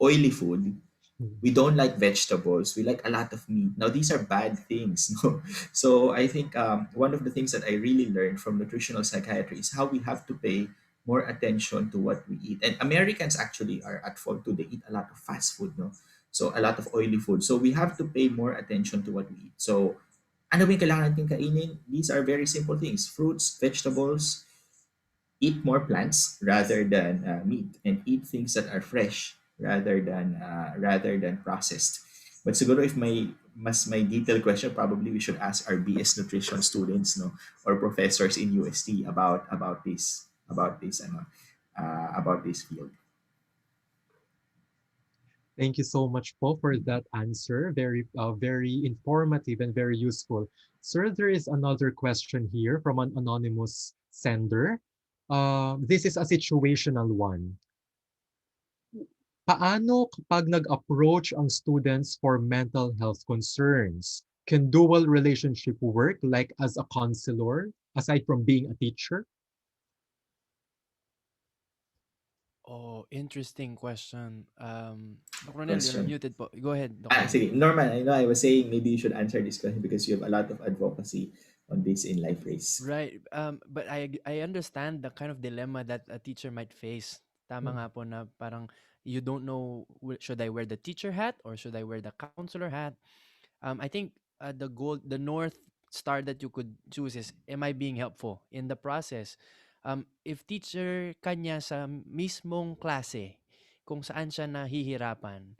oily food. Mm. We don't like vegetables. We like a lot of meat. Now these are bad things. No? So I think one of the things that I really learned from nutritional psychiatry is how we have to pay more attention to what we eat. And Americans actually are at fault too. They eat a lot of fast food, no? So a lot of oily food. So we have to pay more attention to what we eat. So ano ba yung kailangan natin kainin? These are very simple things. Fruits, vegetables, eat more plants rather than meat, and eat things that are fresh rather than processed. But siguro if my detailed question, probably we should ask our BS nutrition students, no, or professors in UST about this field. Thank you so much, Paul, for that answer. Very informative and very useful. Sir, there is another question here from an anonymous sender. This is a situational one. Paano kapag nag-approach ang students for mental health concerns? Can dual relationship work like as a counselor, aside from being a teacher? Oh, interesting question. Dr. Ronel, you're Question. muted po. Go ahead, Dr. Ronel. Sige, Norman, I know I was saying maybe you should answer this question because you have a lot of advocacy on this in Life Race. Right. But I understand the kind of dilemma that a teacher might face. Tama nga po na parang you don't know, should I wear the teacher hat or should I wear the counselor hat? I think the north star that you could choose is, am I being helpful in the process? If teacher kanya sa mismong klase kung saan siya nahihirapan,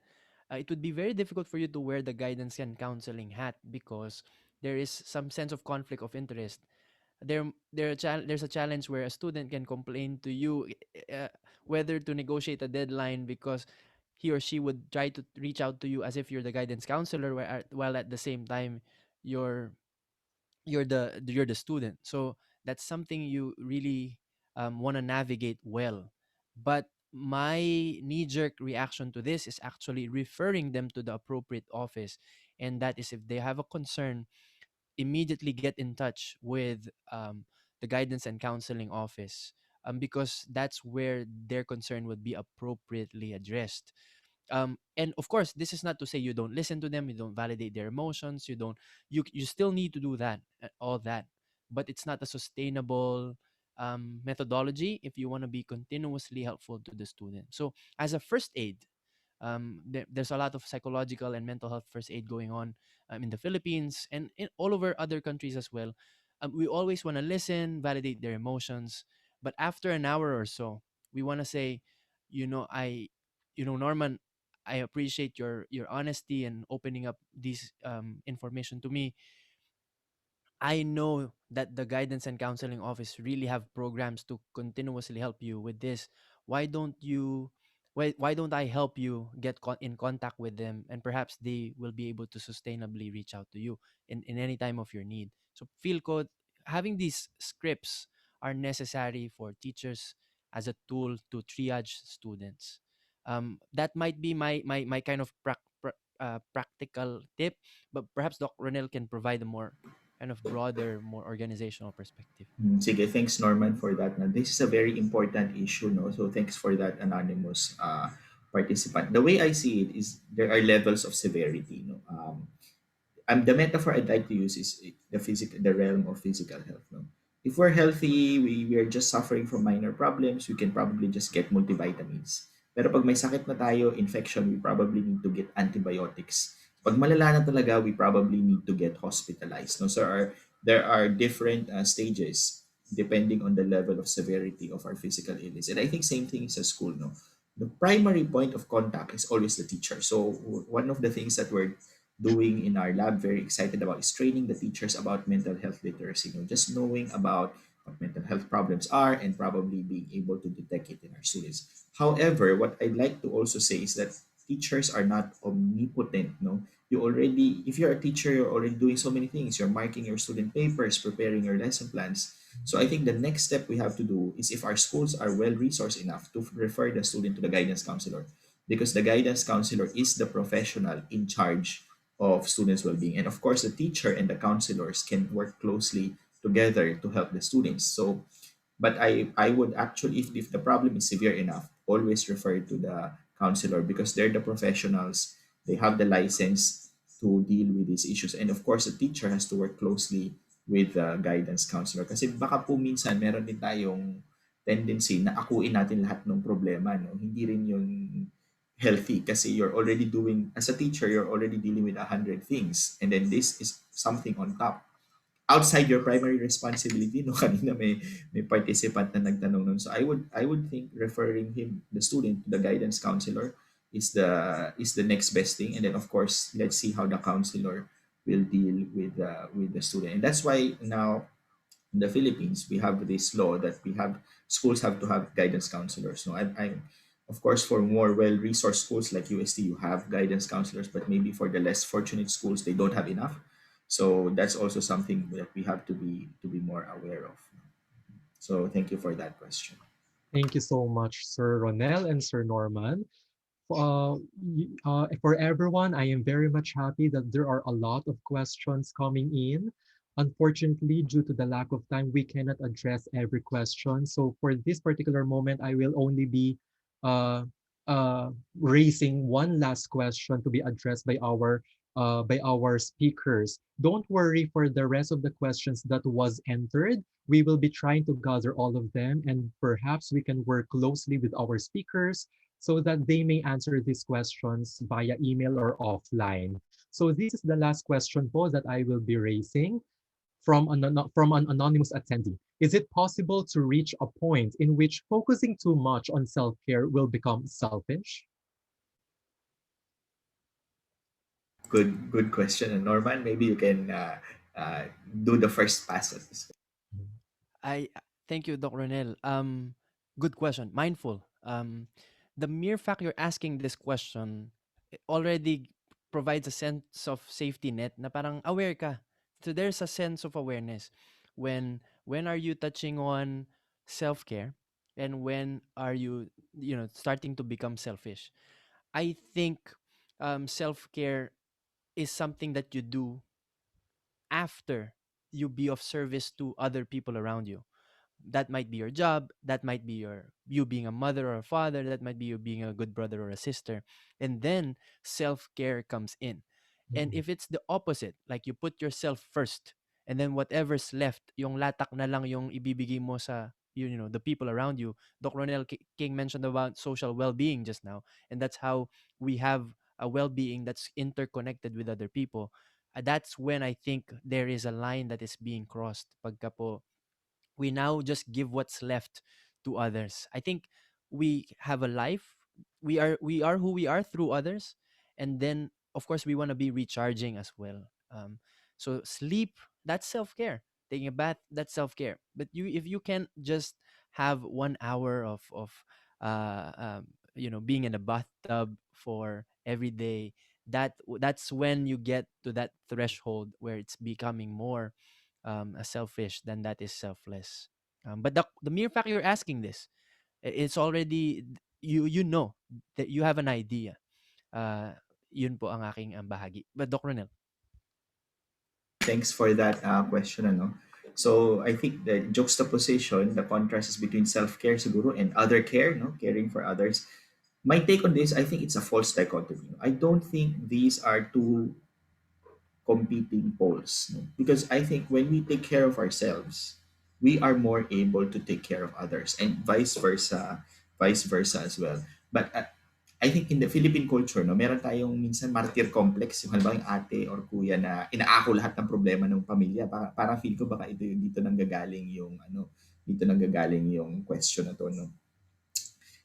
it would be very difficult for you to wear the guidance and counseling hat because there is some sense of conflict of interest. There's a challenge where a student can complain to you whether to negotiate a deadline because he or she would try to reach out to you as if you're the guidance counselor, while at the same time you're you're the student. So that's something you really want to navigate well. But my knee jerk reaction to this is actually referring them to the appropriate office, and that is if they have a concern, immediately get in touch with the guidance and counseling office, because that's where their concern would be appropriately addressed. And of course, this is not to say you don't listen to them, you don't validate their emotions, you still need to do that, all that, but it's not a sustainable methodology if you want to be continuously helpful to the student. So as a first aid, there's a lot of psychological and mental health first aid going on in the Philippines and in all over other countries as well. We always want to listen, validate their emotions, but after an hour or so, we want to say, you know, Norman, I appreciate your honesty and opening up this information to me. I know that the guidance and counseling office really have programs to continuously help you with this. Why don't you why don't I help you get in contact with them, and perhaps they will be able to sustainably reach out to you in any time of your need. So feel code having these scripts are necessary for teachers as a tool to triage students. That might be my kind of practical tip, but perhaps Doc Ronel can provide a more kind of broader, more organizational perspective. Sige, thanks Norman for that. Now, this is a very important issue, no? So thanks for that anonymous participant. The way I see it is there are levels of severity, no? The metaphor I'd like to use is the realm of physical health. No? If we're healthy, we are just suffering from minor problems, we can probably just get multivitamins. Pero pag may sakit na tayo, infection, we probably need to get antibiotics. Pag malala na talaga, we probably need to get hospitalized. No? So there are different stages depending on the level of severity of our physical illness. And I think same thing is at school. No? The primary point of contact is always the teacher. So one of the things that we're doing in our lab, very excited about, is training the teachers about mental health literacy. Just knowing about what mental health problems are and probably being able to detect it in our students. However, what I'd like to also say is that teachers are not omnipotent. No, you already, if you're a teacher, you're already doing so many things. You're marking your student papers, preparing your lesson plans. So I think the next step we have to do is, if our schools are well resourced enough, to refer the student to the guidance counselor, because the guidance counselor is the professional in charge of students' well-being. And of course, the teacher and the counselors can work closely together to help the students. So, but I would actually, if the problem is severe enough, always refer to the counselor, because they're the professionals. They have the license to deal with these issues. And of course, the teacher has to work closely with the guidance counselor. Kasi baka po minsan meron din tayong tendency na akuin natin lahat ng problema. No? Hindi rin yung healthy, kasi you're already doing, as a teacher, you're already dealing with 100 things, and then this is something on top outside your primary responsibility. No, kanina may participant na nagtanong nun. So I would think referring the student to the guidance counselor is the next best thing. And then of course, let's see how the counselor will deal with the student. And that's why now in the Philippines, we have this law that we have schools have to have guidance counselors. No, I'm of course, for more well-resourced schools like UST, you have guidance counselors, but maybe for the less fortunate schools, they don't have enough. So that's also something that we have to be more aware of. So thank you for that question. Thank you so much, Sir Ronel and Sir Norman. For everyone, I am very much happy that there are a lot of questions coming in. Unfortunately, due to the lack of time, we cannot address every question. So for this particular moment, I will only be uh, raising one last question to be addressed by our speakers. Don't worry for the rest of the questions that was entered. We will be trying to gather all of them, and perhaps we can work closely with our speakers so that they may answer these questions via email or offline. So this is the last question po that I will be raising from an anonymous attendee. Is it possible to reach a point in which focusing too much on self-care will become selfish? Good question. And Norman, maybe you can do the first pass at this. I thank you, Doc Ronel. Good question. Mindful. The mere fact you're asking this question already provides a sense of safety net na parang aware ka. So there's a sense of awareness when are you touching on self-care, and when are you starting to become selfish. I think self-care is something that you do after you be of service to other people around you. That might be your job, that might be you being a mother or a father, that might be you being a good brother or a sister. And then self-care comes in. And Mm-mm. if it's the opposite, like you put yourself first, and then whatever's left, yung latak na lang yung ibibigay mo sa the people around you. Doc Ronel King mentioned about social well-being just now, and that's how we have a well-being that's interconnected with other people. That's when I think there is a line that is being crossed. Pagka po we now just give what's left to others. I think we have a life. We are who we are through others, and then of course we want to be recharging as well. So sleep, that's self care. Taking a bath, that's self care. But if you can just have 1 hour of being in a bathtub for every day, that's when you get to that threshold where it's becoming more selfish than that is selfless. But the mere fact you're asking this, it's already you know that you have an idea. Uh, Yun po ang aking bahagi. But Doc Ronel. Thanks for that question. Ano? So I think the juxtaposition, the contrast is between self-care siguro and other care, no? Caring for others. My take on this, I think it's a false dichotomy. I don't think these are two competing poles. No? Because I think when we take care of ourselves, we are more able to take care of others and vice versa as well. But I think in the Philippine culture, no, meron tayong minsan martyr complex, yung halimbawa yung ate or kuya na inaako lahat ng problema ng pamilya. Parang feel ko baka ito yung dito nanggagaling yung dito nanggagaling yung question na to, no.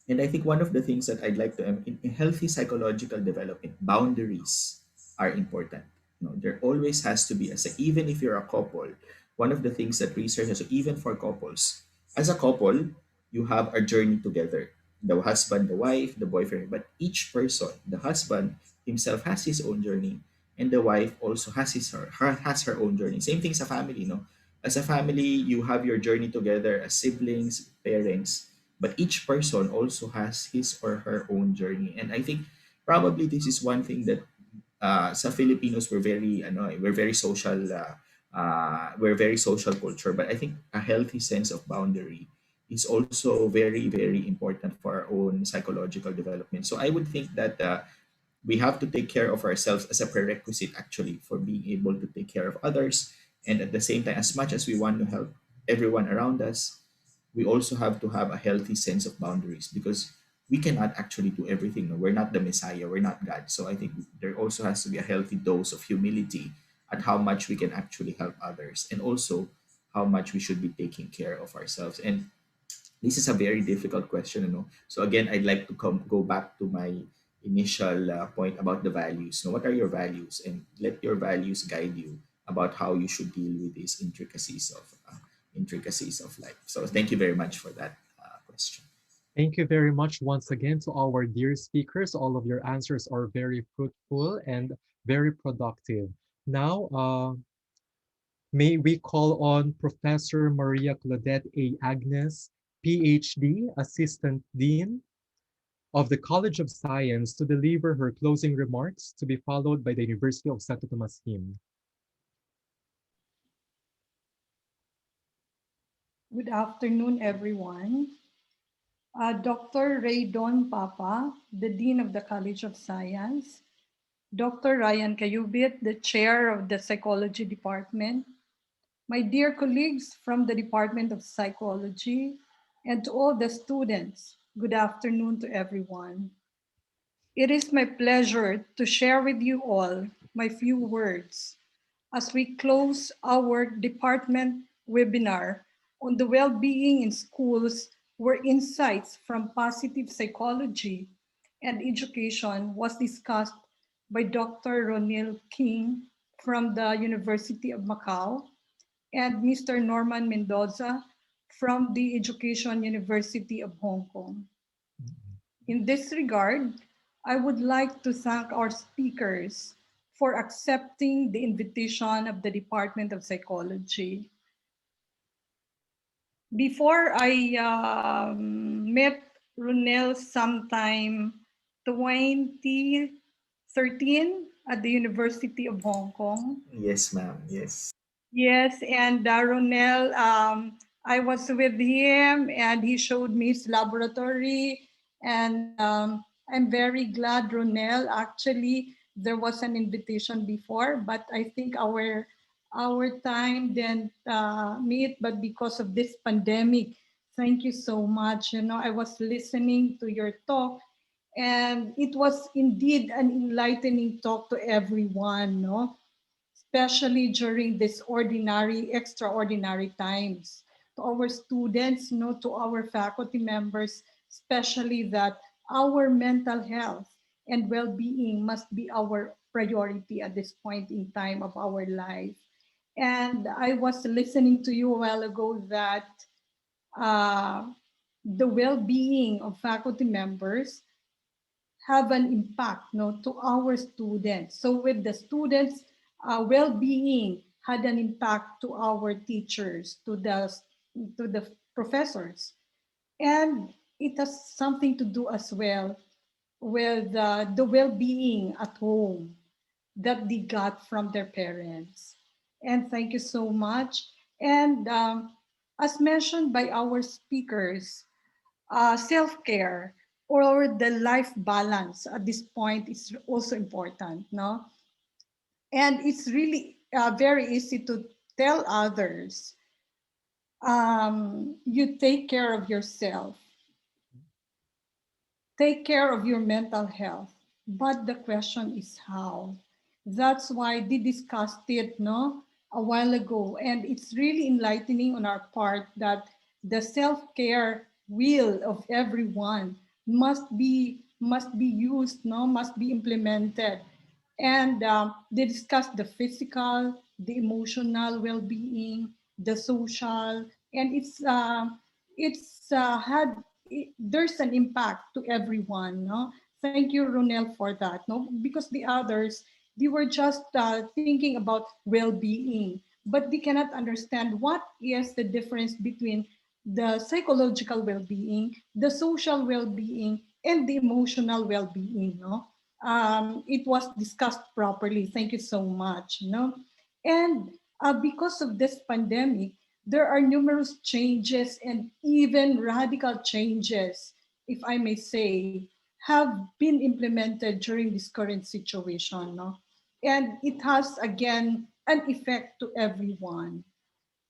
And I think one of the things that I'd like to in healthy psychological development, boundaries are important. You know, there always has to be even if you're a couple, one of the things that research has, so even for couples, as a couple, you have a journey together. The husband, the wife, the boyfriend, but each person, the husband himself has his own journey, and the wife also has her own journey. Same thing as a family, no? As a family, you have your journey together as siblings, parents, but each person also has his or her own journey. And I think probably this is one thing that sa Filipinos we're very social we're very social culture, but I think a healthy sense of boundary is also very very important for our own psychological development. So I would think that we have to take care of ourselves as a prerequisite actually for being able to take care of others, and at the same time, as much as we want to help everyone around us, we also have to have a healthy sense of boundaries because we cannot actually do everything. No? We're not the Messiah, we're not God. So I think there also has to be a healthy dose of humility at how much we can actually help others, and also how much we should be taking care of ourselves. And this is a very difficult question, you know. So again, I'd like to go back to my initial point about the values. Now, what are your values, and let your values guide you about how you should deal with these intricacies of life. So thank you very much for that question. Thank you very much once again to our dear speakers. All of your answers are very fruitful and very productive. Now, may we call on Professor Maria Claudette A. Agnes, PhD, Assistant Dean of the College of Science, to deliver her closing remarks, to be followed by the University of Santo Tomas hymn. Good afternoon, everyone. Dr. Ray Don Papa, the Dean of the College of Science, Dr. Ryan Cayubit, the Chair of the Psychology Department, my dear colleagues from the Department of Psychology, and to all the students, good afternoon to everyone. It is my pleasure to share with you all my few words as we close our department webinar on the well-being in schools, where insights from positive psychology and education was discussed by Dr. Ronil King from the University of Macau and Mr. Norman Mendoza from the Education University of Hong Kong. In this regard, I would like to thank our speakers for accepting the invitation of the Department of Psychology. Before I met Runel sometime 2013 at the University of Hong Kong. Yes, ma'am. Yes. Yes, and Ronel, I was with him and he showed me his laboratory. And I'm very glad, Ronel. Actually, there was an invitation before, but I think our time didn't meet. But because of this pandemic, thank you so much. You know, I was listening to your talk, and it was indeed an enlightening talk to everyone. No, especially during this ordinary, extraordinary times. To our students, to our faculty members, especially that our mental health and well-being must be our priority at this point in time of our life. And I was listening to you a while ago that uh, the well-being of faculty members have an impact, to our students. So with the students' well-being had an impact to our teachers, to the professors, and it has something to do as well with the well-being at home that they got from their parents. And thank you so much. And as mentioned by our speakers, self-care or the life balance at this point is also important, no? And it's really very easy to tell others, you take care of yourself, take care of your mental health. But the question is how. That's why they discussed it, no, a while ago. And it's really enlightening on our part that the self-care will of everyone must be used, no, must be implemented. And they discussed the physical, the emotional well-being, the social, and there's an impact to everyone. No, thank you, Ronel, for that. No, because the others, they were just thinking about well-being, but they cannot understand what is the difference between the psychological well-being, the social well-being, and the emotional well-being. No, it was discussed properly. Thank you so much. And because of this pandemic, there are numerous changes and even radical changes, if I may say, have been implemented during this current situation. No? And it has, again, an effect to everyone.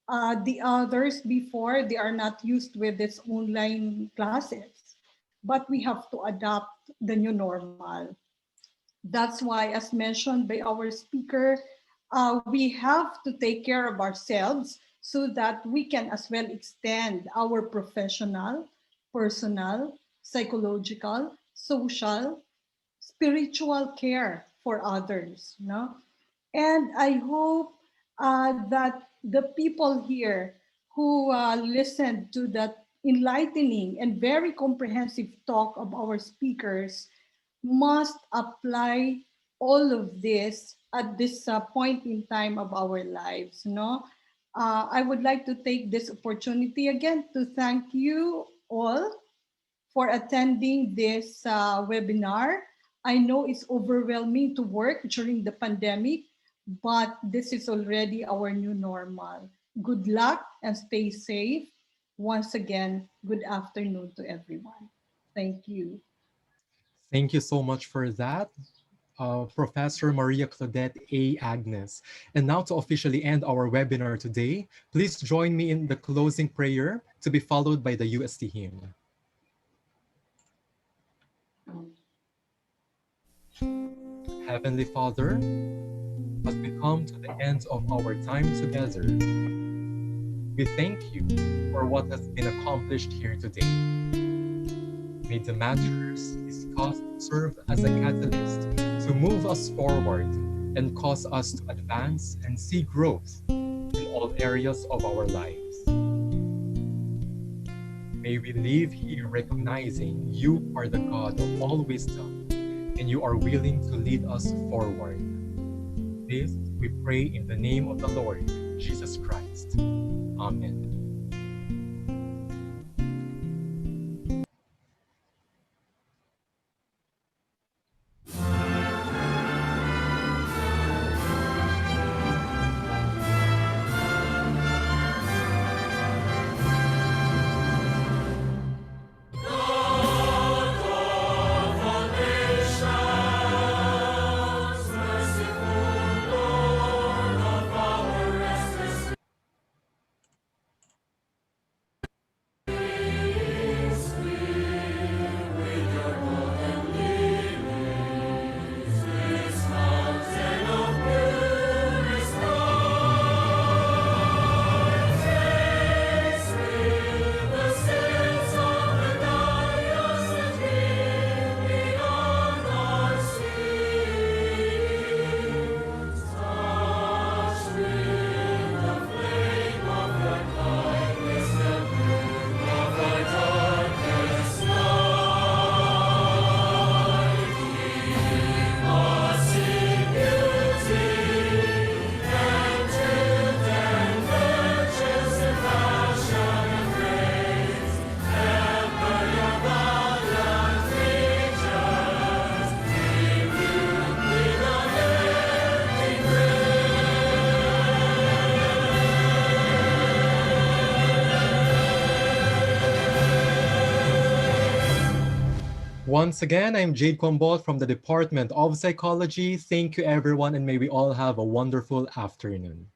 The others before, they are not used with this online classes, but we have to adapt the new normal. That's why, as mentioned by our speaker, we have to take care of ourselves so that we can as well extend our professional, personal, psychological, social, spiritual care for others. No? And I hope that the people here who listened to that enlightening and very comprehensive talk of our speakers must apply all of this at this point in time of our lives. No, I would like to take this opportunity again to thank you all for attending this webinar. I know it's overwhelming to work during the pandemic, but this is already our new normal. Good luck and stay safe. Once again, good afternoon to everyone. Thank you. Thank you so much for that, Professor Maria Claudette A. Agnes. And now to officially end our webinar today, please join me in the closing prayer to be followed by the UST hymn. Heavenly Father, as we come to the end of our time together, we thank you for what has been accomplished here today. May the matters discussed serve as a catalyst to move us forward and cause us to advance and see growth in all areas of our lives. May we live here recognizing you are the God of all wisdom and you are willing to lead us forward. This we pray in the name of the Lord Jesus Christ. Amen. Once again, I'm Jade Quambot from the Department of Psychology. Thank you, everyone, and may we all have a wonderful afternoon.